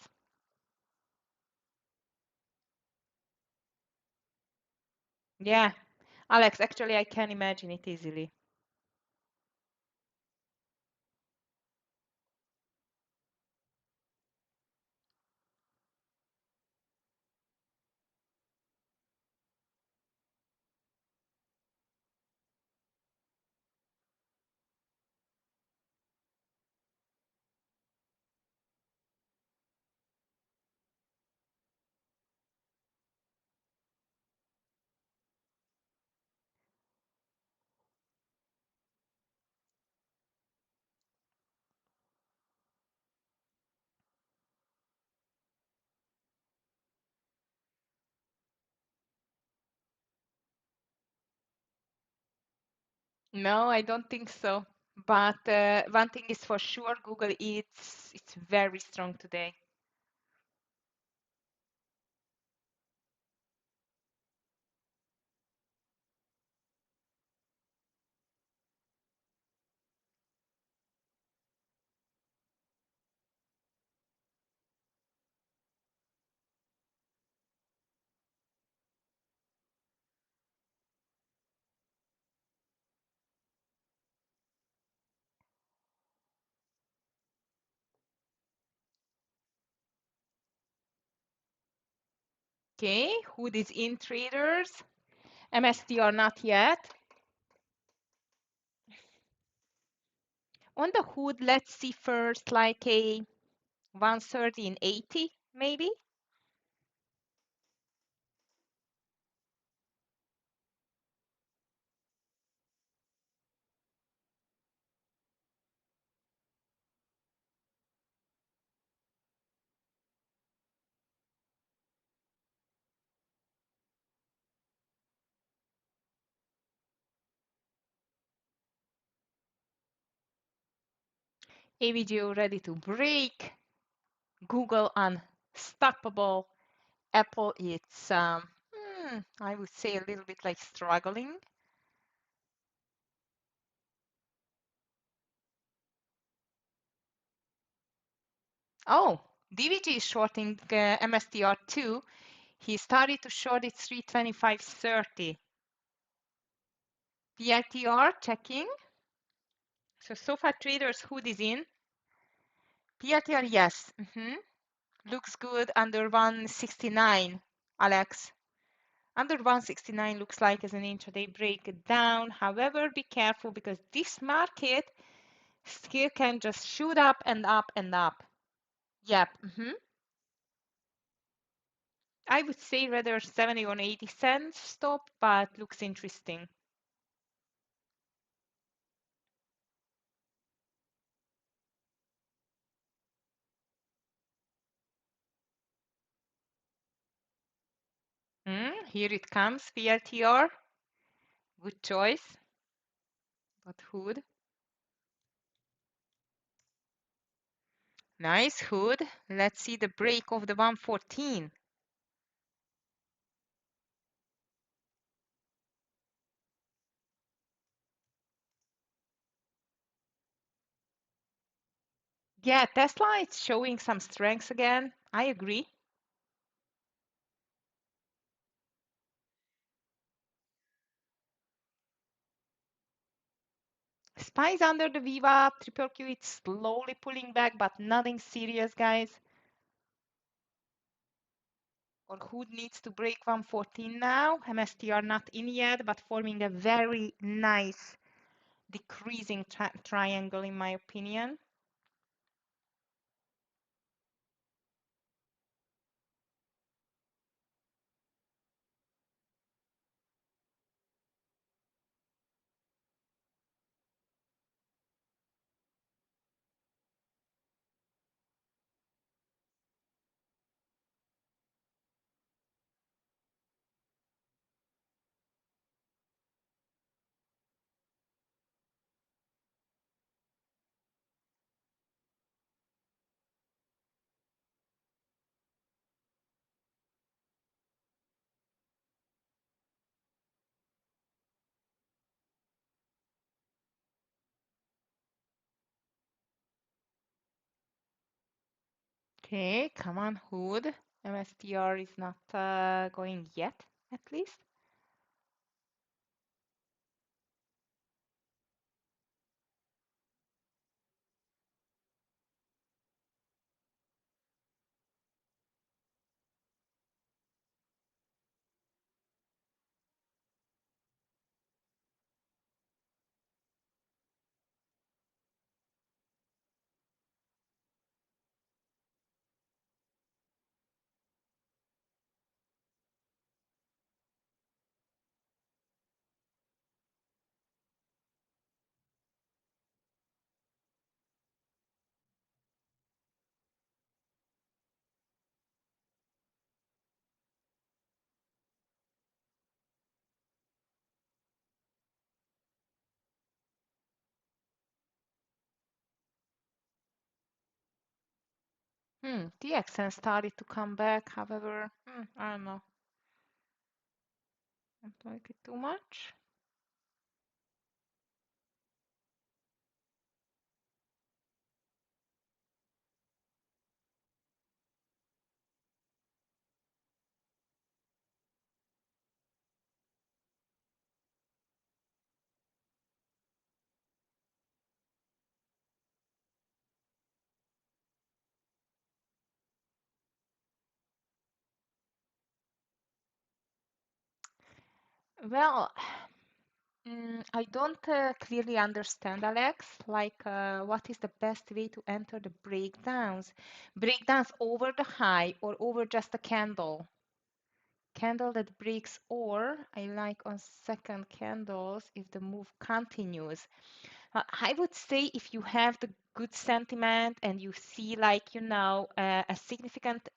Yeah, Alex, actually, I can imagine it easily. No, I don't think so. But one thing is for sure, Google, it's very strong today. Okay, hood is in, traders. MST or not yet. On the hood, let's see first like a 113.80 maybe. AVGO ready to break. Google unstoppable. Apple, it's I would say a little bit like struggling. Oh, DVG is shorting MSTR2. He started to short it 325.30. PITR checking. So far traders hood is in. PITR, yes. Looks good under 169, Alex. Under 169 looks like as an intraday breakdown. However, be careful because this market still can just shoot up and up and up. Yep. I would say rather 70 or 80 cents stop, but looks interesting. Here it comes, VLTR. Good choice. But hood. Nice hood. Let's see the break of the 114. Yeah, Tesla is showing some strengths again. I agree. Spice under the Viva, triple Q, it's slowly pulling back, but nothing serious, guys. Or who needs to break 114 now? MSTR not in yet, but forming a very nice decreasing triangle, in my opinion. Okay, come on, Hood. MSTR is not going yet, at least. TXN started to come back, however, I don't know. Don't like it too much. Well, I don't clearly understand, Alex. Like, what is the best way to enter the breakdowns? Breakdowns over the high or over just a candle? Candle that breaks, or I like on second candles if the move continues. I would say if you have the good sentiment and you see like, a significant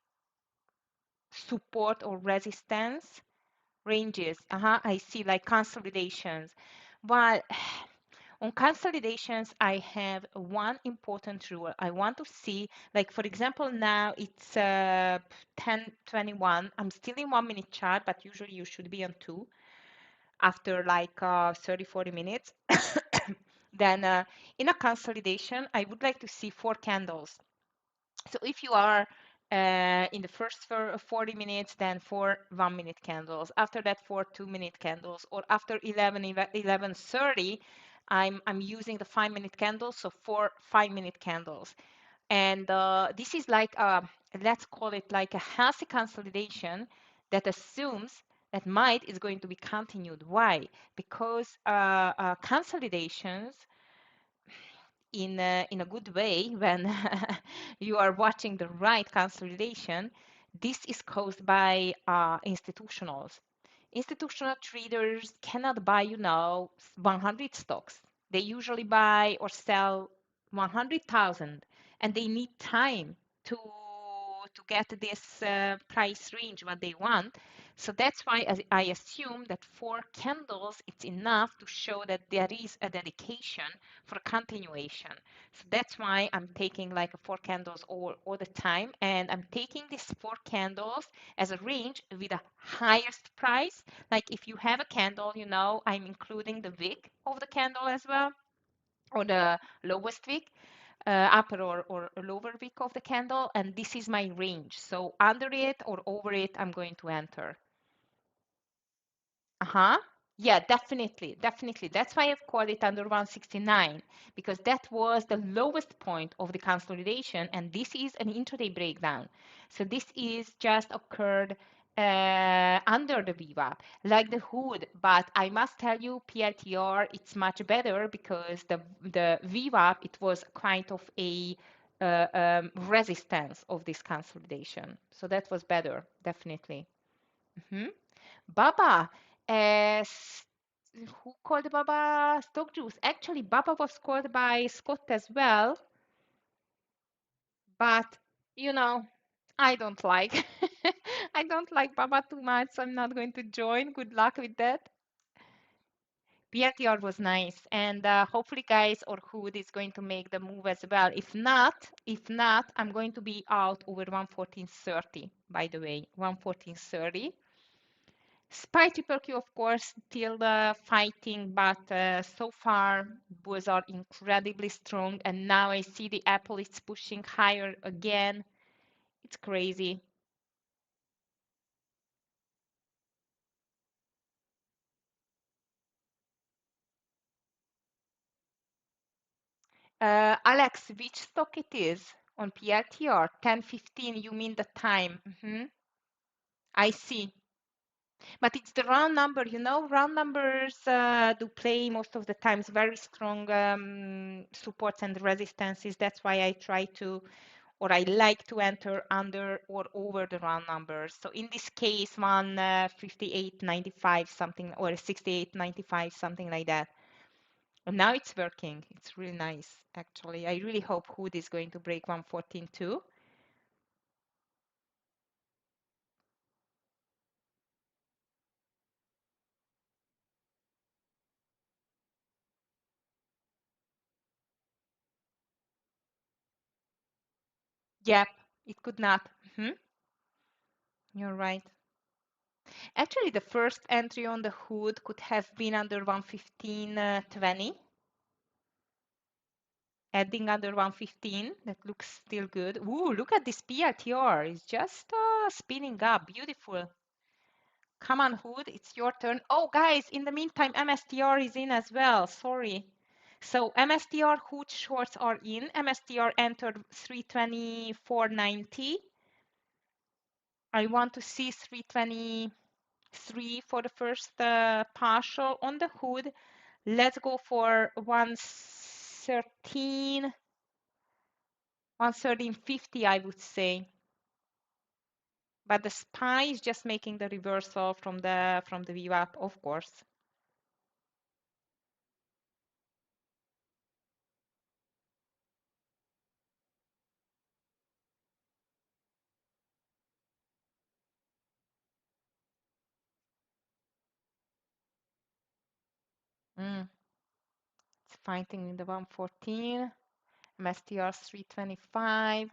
support or resistance ranges. I see like consolidations. But on consolidations, I have one important rule. I want to see, like for example, now it's 10:21. I'm still in 1 minute chart, but usually you should be on two after like 30, 40 minutes. Then in a consolidation, I would like to see four candles. So if you are in the first 40 minutes, then four 1 minute candles. After that, four 2 minute candles. Or after 11:30, I'm using the 5 minute candles, so four 5 minute candles. And this is like, let's call it like a healthy consolidation that assumes that might is going to be continued. Why? Because consolidations in a good way when you are watching the right consolidation, this is caused by institutionals. Institutional traders cannot buy, 100 stocks. They usually buy or sell 100,000, and they need time to get this price range what they want. So that's why I assume that four candles it's enough to show that there is a dedication for continuation. So that's why I'm taking like a four candles all the time, and I'm taking these four candles as a range with a highest price. Like if you have a candle, I'm including the wick of the candle as well, or the lowest wick, upper or lower wick of the candle, and this is my range. So under it or over it, I'm going to enter. Uh-huh. Yeah, definitely, definitely. That's why I've called it under 169, because that was the lowest point of the consolidation, and this is an intraday breakdown. So this is just occurred under the VWAP, like the hood. But I must tell you, PLTR, it's much better because the VWAP, it was kind of a resistance of this consolidation. So that was better, definitely. Mhm. Baba, who called Baba stock juice? Actually, Baba was called by Scott as well, but you know, I don't like. I don't like Baba too much, so I'm not going to join. Good luck with that. PRTR was nice, and hopefully, guys, or Hood is going to make the move as well. If not, I'm going to be out over 114.30. By the way, 114.30. Spy Triple Q, of course, still fighting, but so far bulls are incredibly strong. And now I see the Apple is pushing higher again. It's crazy. Alex, which stock it is on PRTR? 10:15. You mean the time? I see. But it's the round number, round numbers do play most of the times very strong supports and resistances. That's why I try to, or I like to enter under or over the round numbers. So in this case, 158.95 something, or 68.95, something like that. And now it's working. It's really nice, actually. I really hope Hood is going to break 114 too. Yep, it could not. You're right. Actually, the first entry on the hood could have been under 115.20. Adding under 115, that looks still good. Ooh, look at this PRTR. It's just spinning up. Beautiful. Come on, Hood, it's your turn. Oh, guys, in the meantime, MSTR is in as well. Sorry. So MSTR Hood shorts are in. MSTR entered 324.90. I want to see 323 for the first partial on the Hood. Let's go for 113, 113.50, I would say. But the SPY is just making the reversal from the VWAP, of course. Mm, it's fighting in the 114, MSTR 325.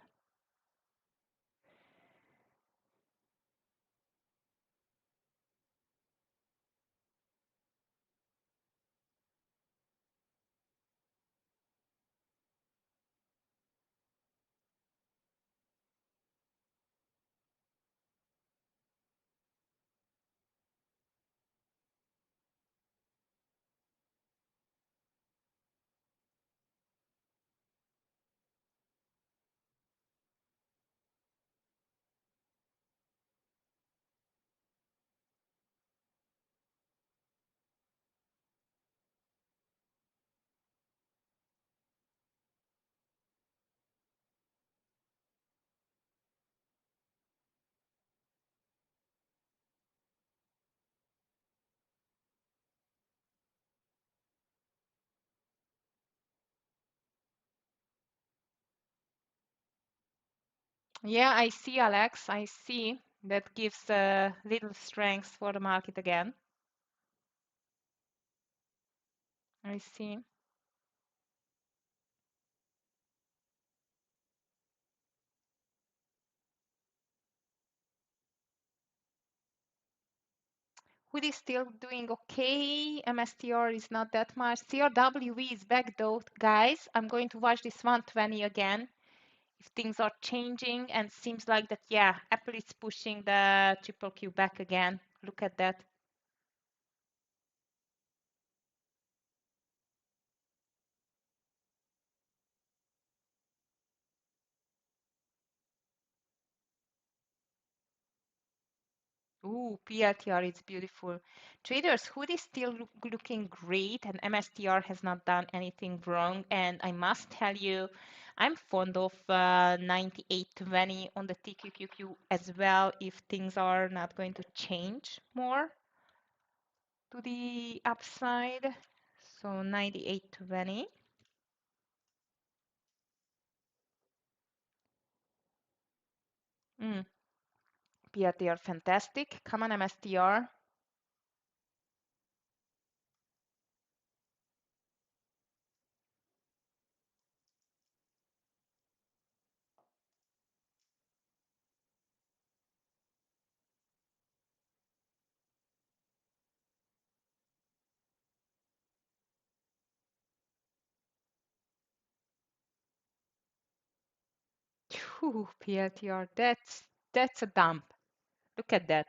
Yeah, I see, Alex. I see. That gives a little strength for the market again. I see. Hood is still doing okay. MSTR is not that much. CRWE is back though, guys. I'm going to watch this 120 again. If things are changing and seems like that, yeah, Apple is pushing the triple Q back again. Look at that. Ooh, PLTR is beautiful. Traders, hood is still looking great, and MSTR has not done anything wrong. And I must tell you, I'm fond of 98.20 on the TQQQ as well if things are not going to change more to the upside. So 98.20. Mm, PLTR fantastic. Come on, MSTR. Phew, PLTR, that's a dump. Look at that.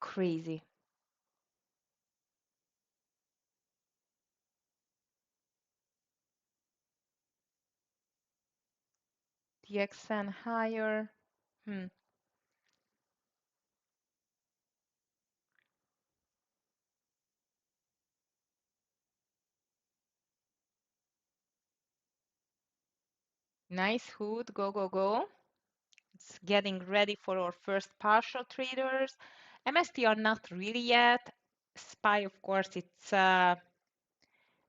Crazy. DXN higher. Hmm. Nice hood. Go, go, go. It's getting ready for our first partial traders. MSTR not really yet. SPY, of course, it's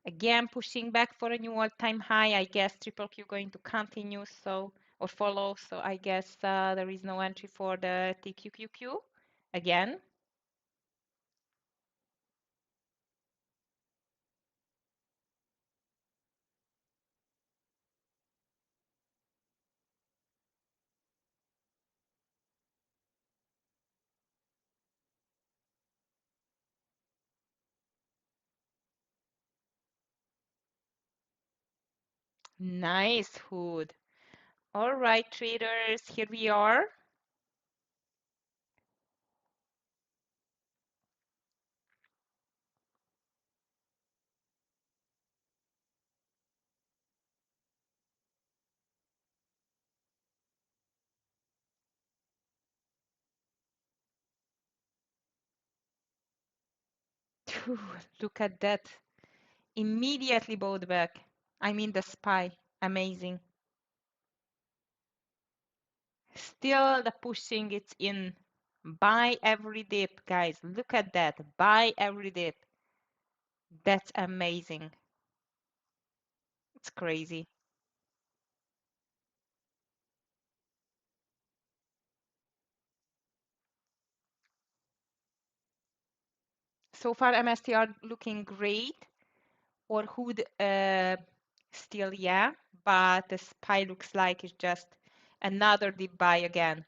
again pushing back for a new all-time high. I guess triple Q going to continue so or follow. So I guess there is no entry for the TQQQ again. Nice hood. All right, traders, here we are. Phew, look at that. Immediately bought back. I mean the SPY. Amazing. Still the pushing, it's in. Buy every dip, guys. Look at that. Buy every dip. That's amazing. It's crazy. So far, MSTR looking great. Or hood still, yeah. But the SPY looks like it's just another dip buy again.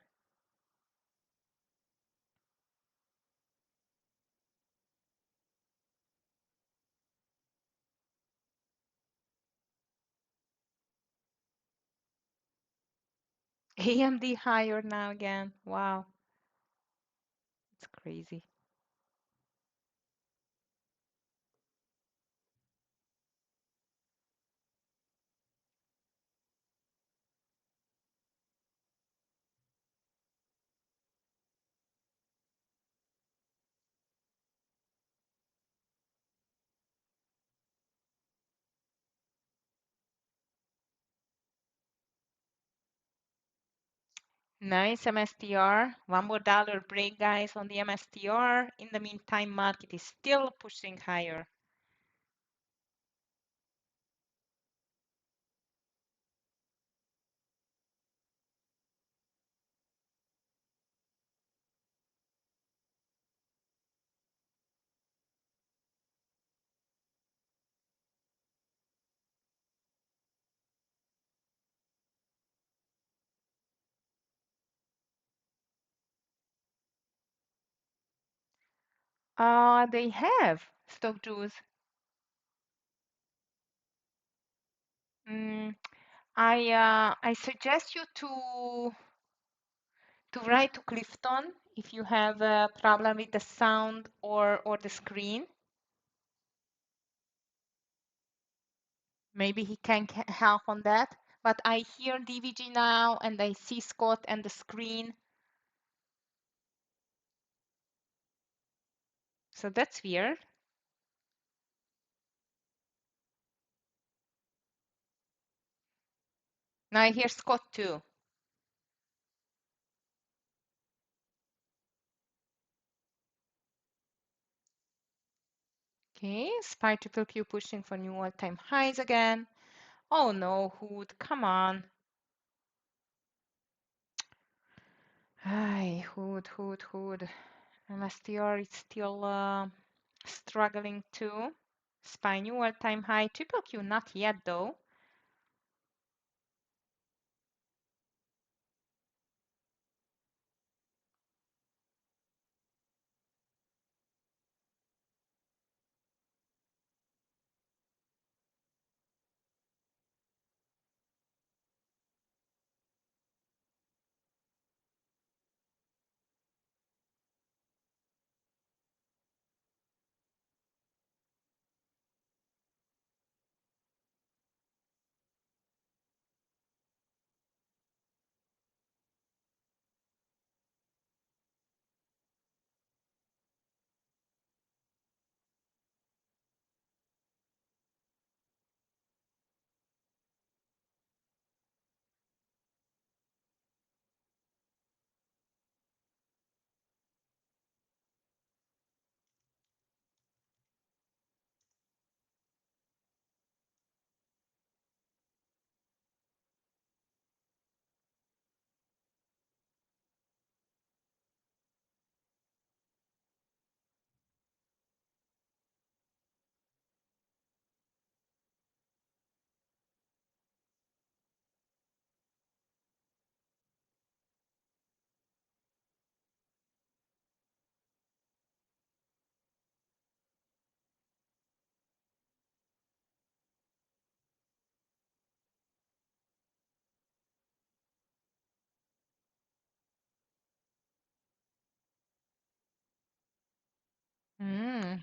AMD higher now again. Wow. It's crazy. Nice MSTR. One more dollar break, guys, on the MSTR. In the meantime, market is still pushing higher. They have stock juice. Mm, I suggest you to write to Clifton if you have a problem with the sound or the screen. Maybe he can help on that. But I hear DVG now and I see Scott and the screen. So that's weird. Now I hear Scott too. Okay, SPY triple Q pushing for new all-time highs again. Oh no, Hood, come on. Hi, Hood. MSTR is still struggling too. SPY new all-time high. Triple Q not yet though.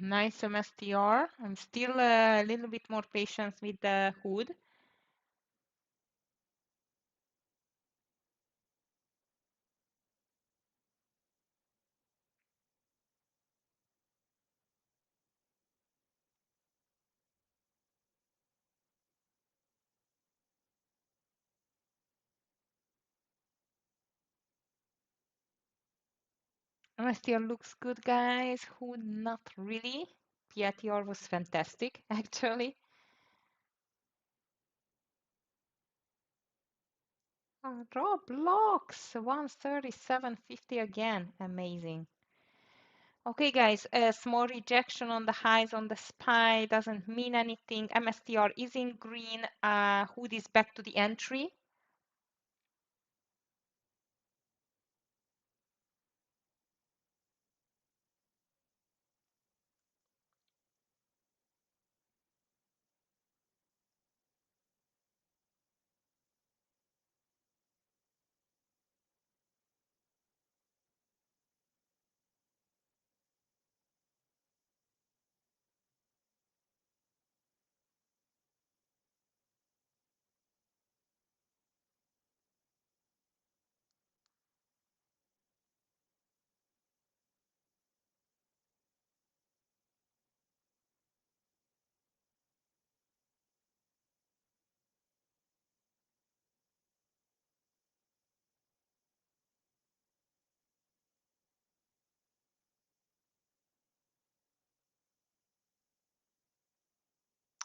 Nice MSTR. I'm still a little bit more patient with the Hood. MSTR looks good, guys. Hood not really. PTR was fantastic, actually. Roblox 137.50 again. Amazing. Okay, guys, a small rejection on the highs on the SPY doesn't mean anything. MSTR is in green. Hood is back to the entry.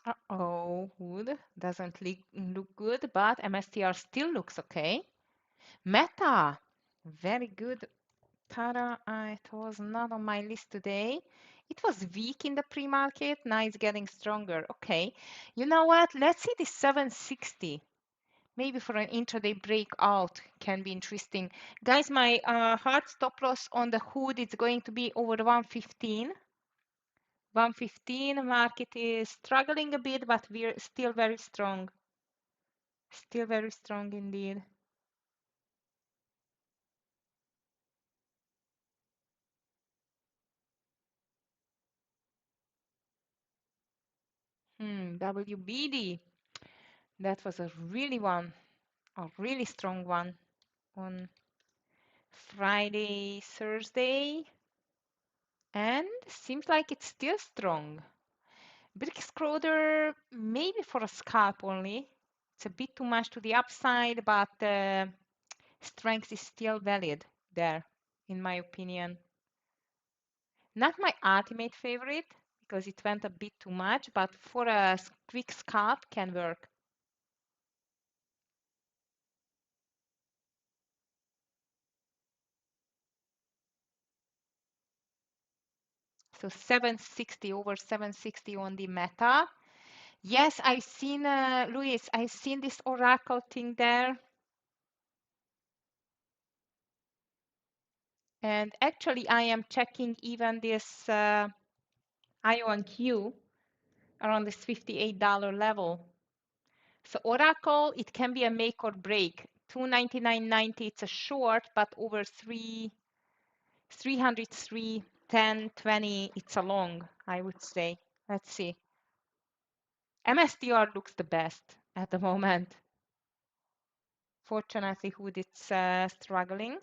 Uh-oh, Hood doesn't look good, but MSTR still looks okay. Meta, very good. Tara, it was not on my list today. It was weak in the pre-market. Now it's getting stronger. Okay. You know what? Let's see this 760. Maybe for an intraday breakout can be interesting. Guys, my hard stop loss on the Hood is going to be over 115. 115 market is struggling a bit, but we're still very strong. Still very strong indeed. WBD. That was a really strong one on Friday, Thursday. And seems like it's still strong. Brick Schroeder, maybe for a scalp only. It's a bit too much to the upside, but strength is still valid there, in my opinion. Not my ultimate favorite because it went a bit too much, but for a quick scalp can work. So 760 over 760 on the meta. Yes, I've seen, Luis, I've seen this Oracle thing there. And actually, I am checking even this IONQ around this $58 level. So Oracle, it can be a make or break. 299.90, it's a short, but over 303, 10, 20, it's a long, I would say. Let's see. MSTR looks the best at the moment. Fortunately, Hood it's struggling.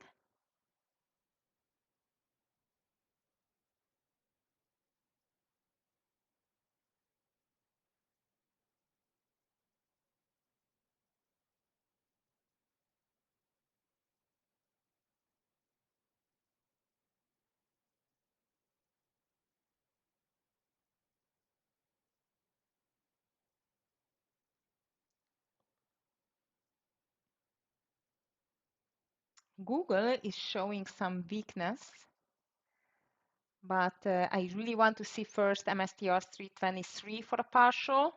Google is showing some weakness, but I really want to see first MSTR 323 for a partial.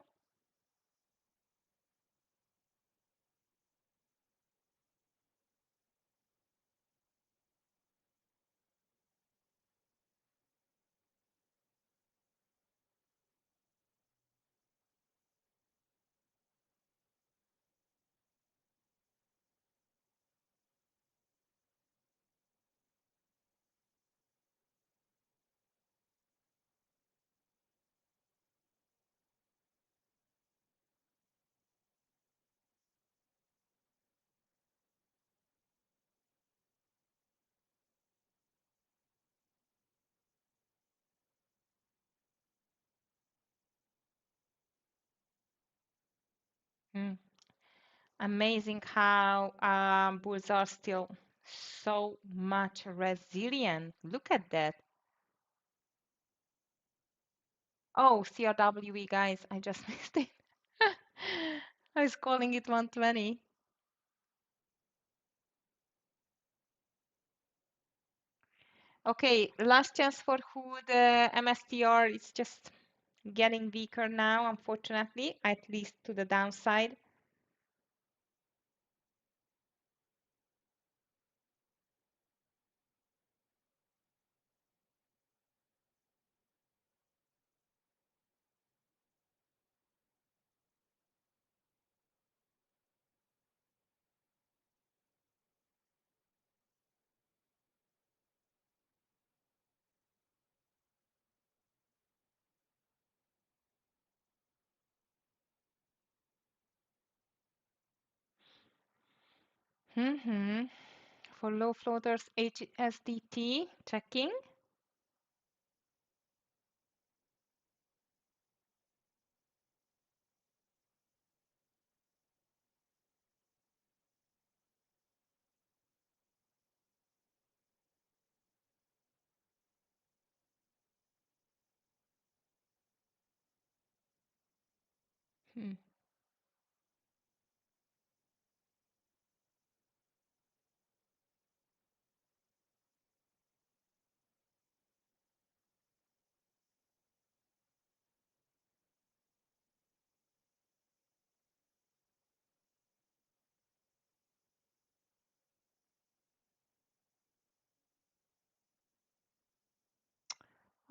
Hmm. Amazing how bulls are still so much resilient. Look at that. Oh, CRWE guys, I just missed it. I was calling it 120. Okay, last chance for Hood. MSTR is just getting weaker now, unfortunately, at least to the downside. Hmm. For low floaters, HSDT checking. Hmm.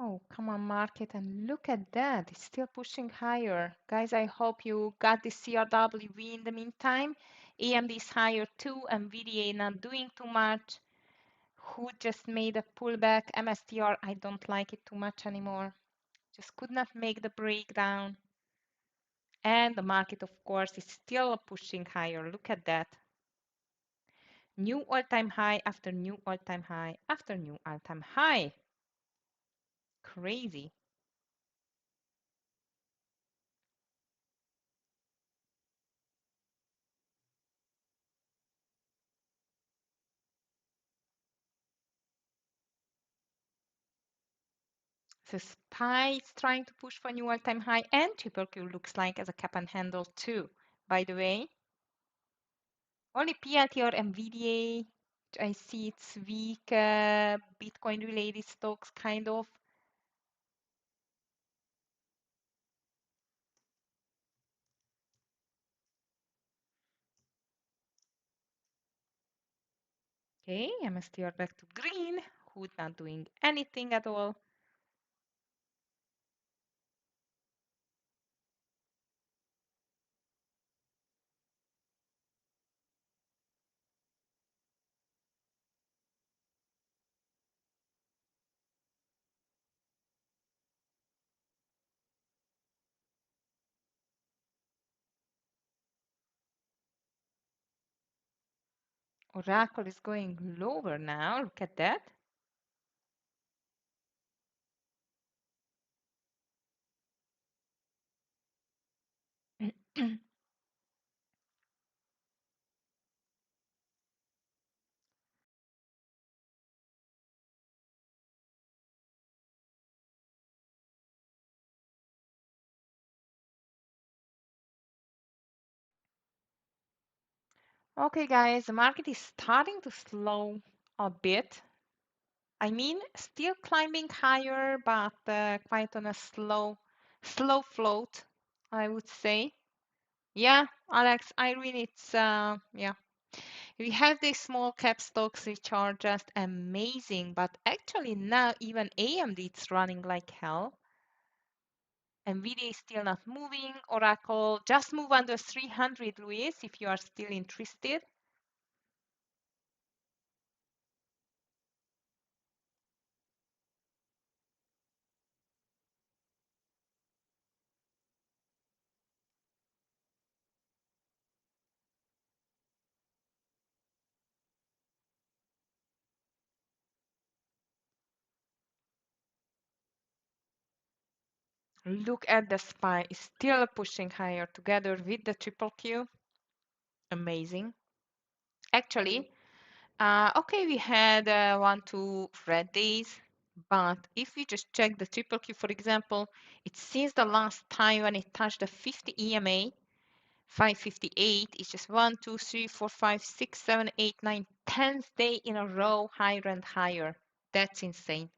Oh, come on, market, and look at that. It's still pushing higher. Guys, I hope you got the CRWV in the meantime. AMD is higher too, NVIDIA not doing too much. Who just made a pullback? MSTR, I don't like it too much anymore. Just could not make the breakdown. And the market, of course, is still pushing higher. Look at that. New all-time high after new all-time high after new all-time high. Crazy. So SPY is trying to push for new all-time high, and Triple Q looks like as a cap and handle too. By the way, only PLT or NVDA, I see it's weak, Bitcoin related stocks kind of. Okay, MSTR back to green. Hood not doing anything at all. Oracle is going lower now. Look at that. Okay, guys, the market is starting to slow a bit. I mean, still climbing higher, but quite on a slow float, I would say. Yeah, Alex, Irene, it's yeah. We have these small cap stocks which are just amazing, but actually now even AMD it's running like hell. NVIDIA is still not moving. Oracle just move under 300, Luis, if you are still interested. Look at the SPY, is still pushing higher together with the triple Q. Amazing. Actually, okay, we had 1, 2 red days, but if we just check the triple Q, for example, it since the last time when it touched the 50 EMA, 558, it's just 1, 2, 3, 4, 5, 6, 7, 8, 9, 10th day in a row, higher and higher. That's insane.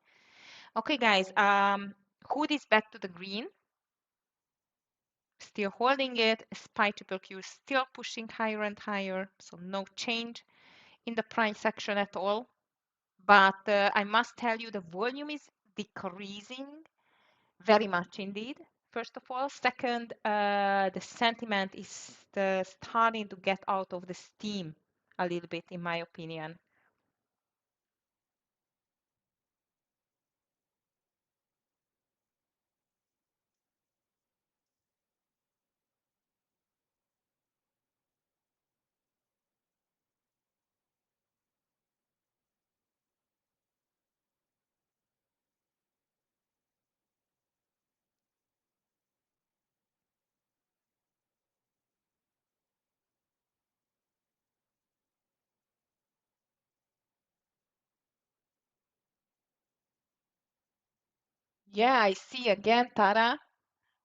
Okay, guys, hood is back to the green. Still holding it. SPY triple Q is still pushing higher and higher, so no change in the price action at all. But I must tell you the volume is decreasing very much indeed. First of all. Second, the sentiment is starting to get out of the steam a little bit, in my opinion. Yeah, I see again Tara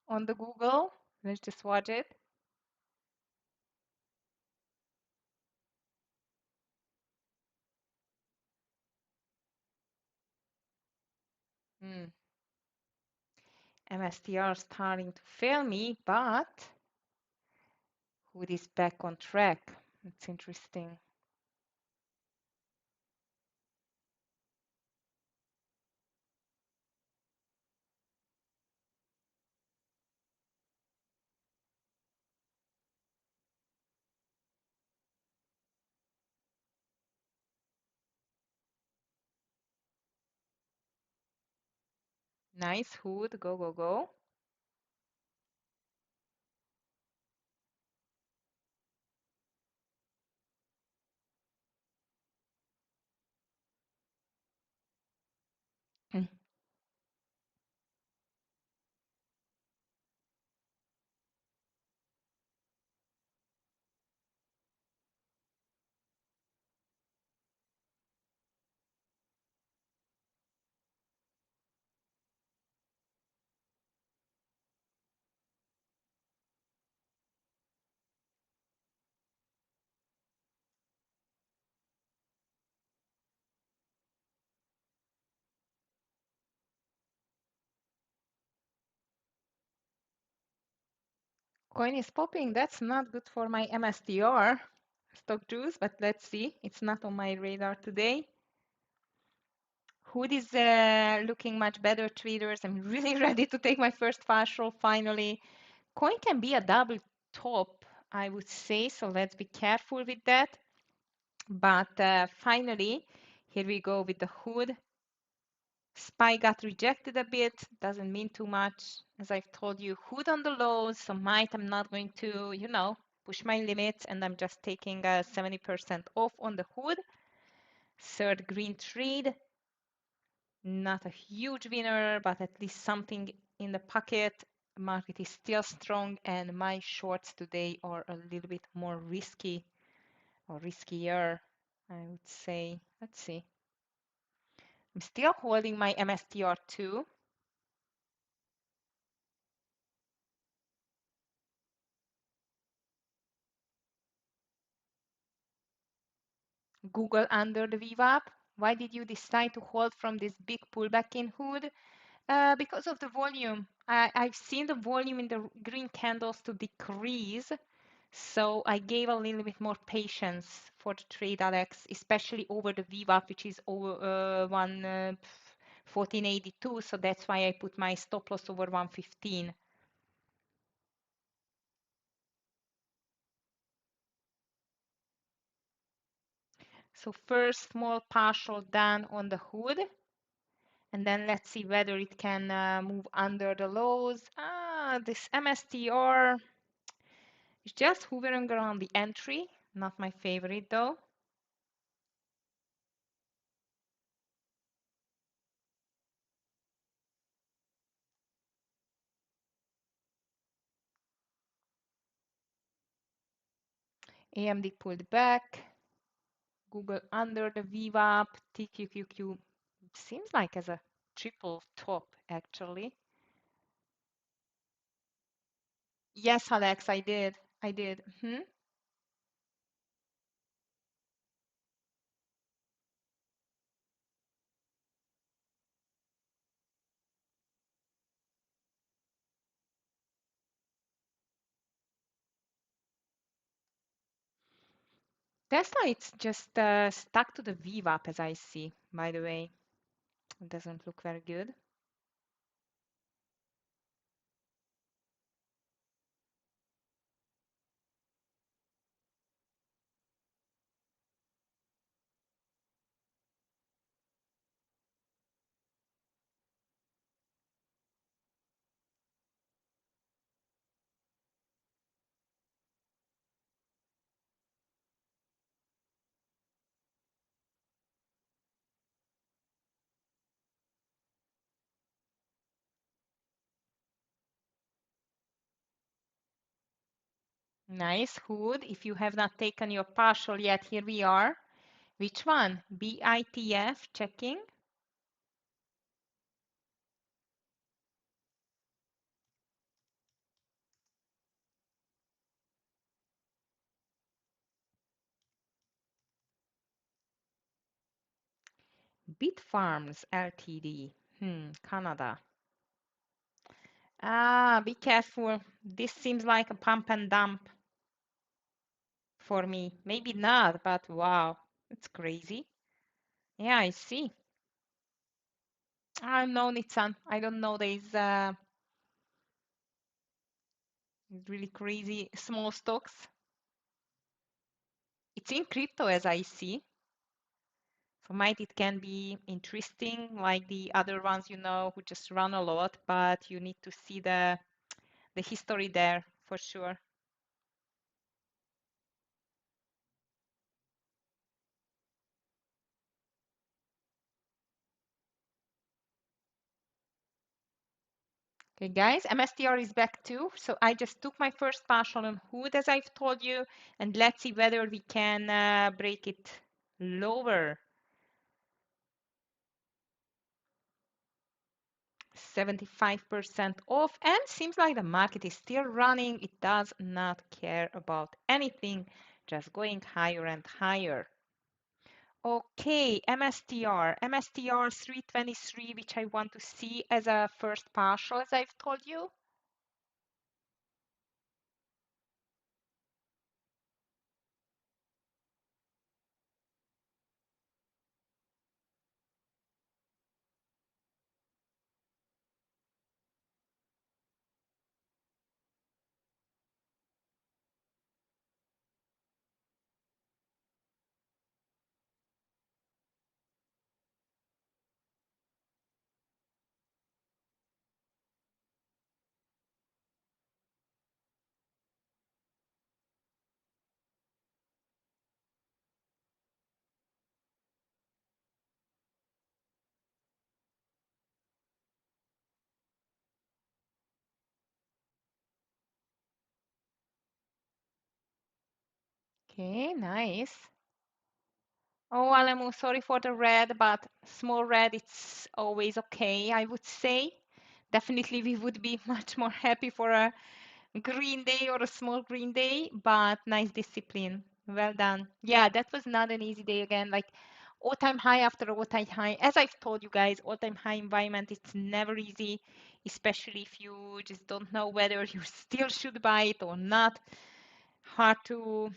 on the Google. Let's just watch it. Hmm. MSTR starting to fail me, but Hood is back on track. It's interesting. Nice Hood, go, go, go. Coin is popping. That's not good for my MSTR stock juice, but let's see. It's not on my radar today. Hood is looking much better, traders. I'm really ready to take my first partial finally. Coin can be a double top, I would say, so let's be careful with that. But finally, here we go with the hood. SPY got rejected a bit, doesn't mean too much. As I've told you, hood on the lows, so I'm not going to, push my limits, and I'm just taking 70% off on the hood. Third green trade, not a huge winner, but at least something in the pocket. Market is still strong, and my shorts today are a little bit more risky or riskier, I would say. Let's see. I'm still holding my MSTR2. Google under the VWAP. Why did you decide to hold from this big pullback in hood? Because of the volume. I've seen the volume in the green candles to decrease. So I gave a little bit more patience for the trade, Alex, especially over the VWAP, which is over 1482. So that's why I put my stop loss over 115. So first small partial done on the hood. And then let's see whether it can move under the lows. This MSTR is just hovering around the entry. Not my favorite though. AMD pulled back. Google under the VWAP. TQQQ seems like as a triple top actually. Yes, Alex, I did. I did. Tesla, it's just stuck to the VWAP as I see, by the way. It doesn't look very good. Nice, hood. If you have not taken your partial yet, here we are. Which one? BITF checking. Bitfarms Ltd. Canada. Be careful. This seems like a pump and dump for me. Maybe not, but wow, it's crazy. Yeah, I see. No, Nitsan. I don't know. There's really crazy small stocks. It's in crypto as I see. So might it can be interesting like the other ones, who just run a lot, but you need to see the history there for sure. Okay, guys, MSTR is back too. So I just took my first partial on hood, as I've told you, and let's see whether we can break it lower. 75% off, and seems like the market is still running. It does not care about anything, just going higher and higher. Okay, MSTR 323, which I want to see as a first partial, as I've told you. Okay, nice. Oh, Alamu, sorry for the red, but small red, it's always okay, I would say. Definitely, we would be much more happy for a green day or a small green day, but nice discipline. Well done. Yeah, that was not an easy day again. Like all-time high after all-time high. As I've told you guys, all-time high environment, it's never easy, especially if you just don't know whether you still should buy it or not. Hard to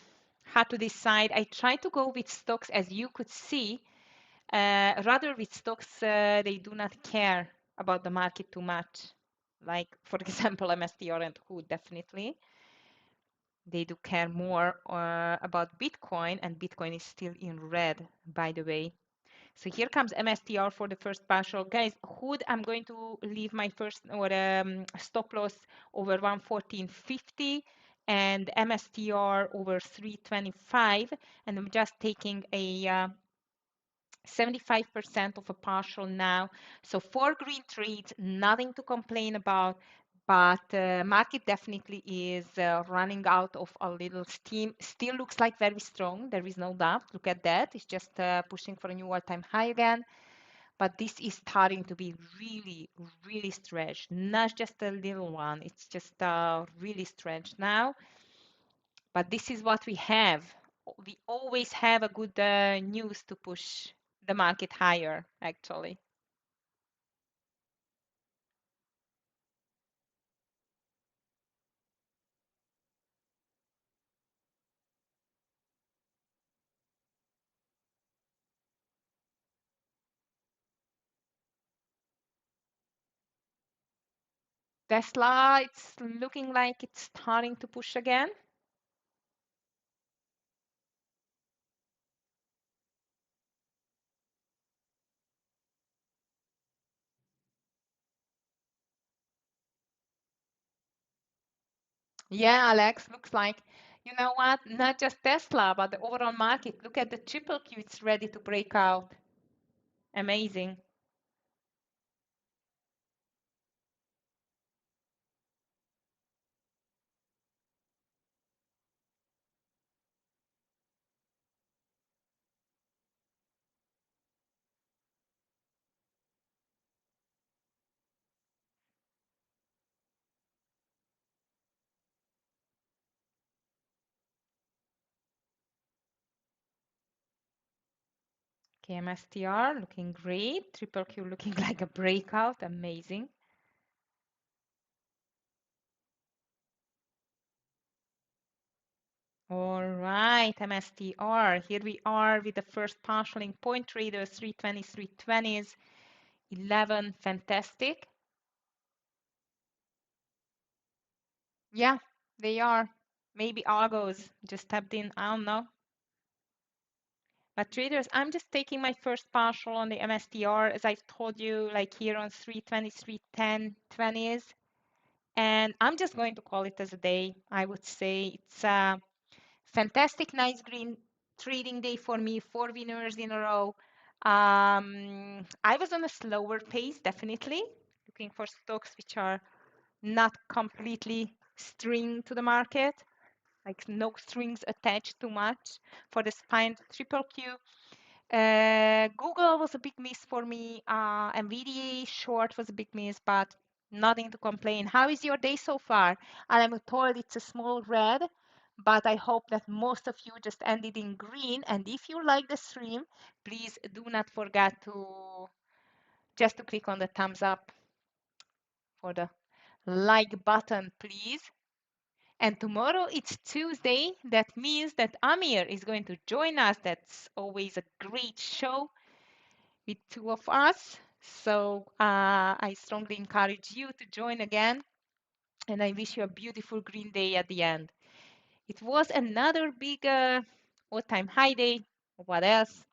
hard to decide. I try to go with stocks, as you could see, rather with stocks they do not care about the market too much. Like for example, MSTR and WHO definitely they do care more about Bitcoin, and Bitcoin is still in red, by the way. So here comes MSTR for the first partial. Guys, Hood, I'm going to leave my first or stop loss over 114.50 and MSTR over 325. And I'm just taking a 75% of a partial now. So four green trades, nothing to complain about. But market definitely is running out of a little steam. Still looks like very strong. There is no doubt. Look at that. It's just pushing for a new all-time high again. But this is starting to be really, really stretched. Not just a little one. It's just really stretched now. But this is what we have. We always have a good news to push the market higher, actually. Tesla, it's looking like it's starting to push again. Yeah, Alex, looks like, you know what? Not just Tesla, but the overall market. Look at the triple Q, it's ready to break out. Amazing. KMSTR looking great. Triple Q looking like a breakout. Amazing. All right, MSTR. Here we are with the first partialing point traders, 320s, 320s, 11. Fantastic. Yeah, they are. Maybe Argos just tapped in. I don't know. But traders, I'm just taking my first partial on the MSTR, as I've told you, like here on 320, 310, 20s. And I'm just going to call it as a day. I would say it's a fantastic, nice green trading day for me, four winners in a row. I was on a slower pace, definitely, looking for stocks which are not completely string to the market, like no strings attached too much for the spine triple Q. Google was a big miss for me. NVIDIA short was a big miss, but nothing to complain. How is your day so far? And I'm told it's a small red, but I hope that most of you just ended in green. And if you like the stream, please do not forget to just to click on the thumbs up for the like button, please. And tomorrow it's Tuesday. That means that Amir is going to join us. That's always a great show with two of us. So I strongly encourage you to join again. And I wish you a beautiful green day at the end. It was another big all-time high day. What else?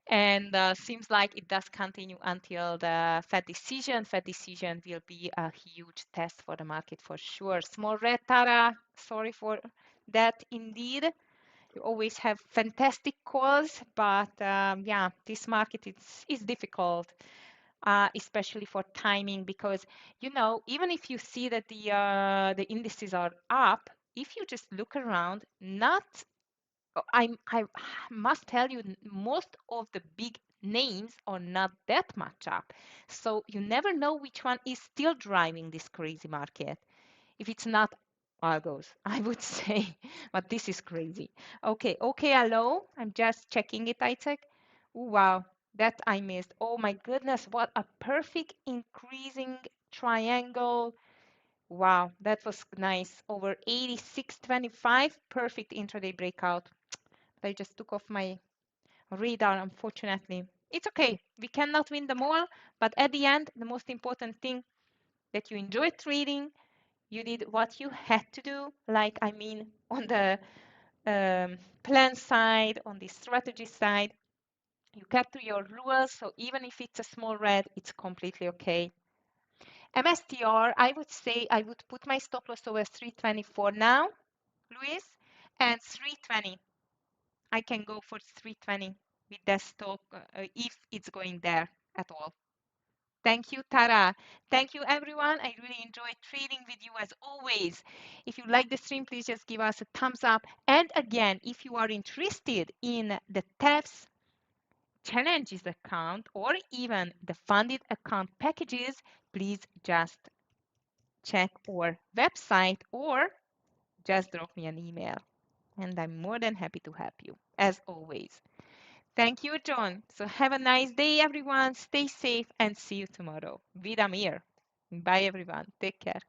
And seems like it does continue until the Fed decision. Fed decision will be a huge test for the market for sure. Small red, Tara. Sorry for that indeed. You always have fantastic calls, but yeah, this market is difficult, especially for timing, because you know, even if you see that the indices are up, if you just look around, not I must tell you, most of the big names are not that much up. So you never know which one is still driving this crazy market. If it's not algos, I would say, but this is crazy. Okay, okay, hello. I'm just checking it, Isaac. Ooh, wow, that I missed. Oh my goodness, what a perfect increasing triangle. Wow, that was nice. Over 86.25, perfect intraday breakout. But I just took off my radar, unfortunately. It's okay. We cannot win them all, but at the end, the most important thing that you enjoyed trading, you did what you had to do, like I mean, on the plan side, on the strategy side, you kept to your rules. So even if it's a small red, it's completely okay. MSTR, I would say I would put my stop loss over 324 now, Luis, and 320. I can go for 320 with that stock if it's going there at all. Thank you, Tara. Thank you, everyone. I really enjoyed trading with you as always. If you like the stream, please just give us a thumbs up. And again, if you are interested in the TEFS challenges account or even the funded account packages, please just check our website or just drop me an email. And I'm more than happy to help you, as always. Thank you, John. So have a nice day, everyone. Stay safe and see you tomorrow with Amir. Bye, everyone. Take care.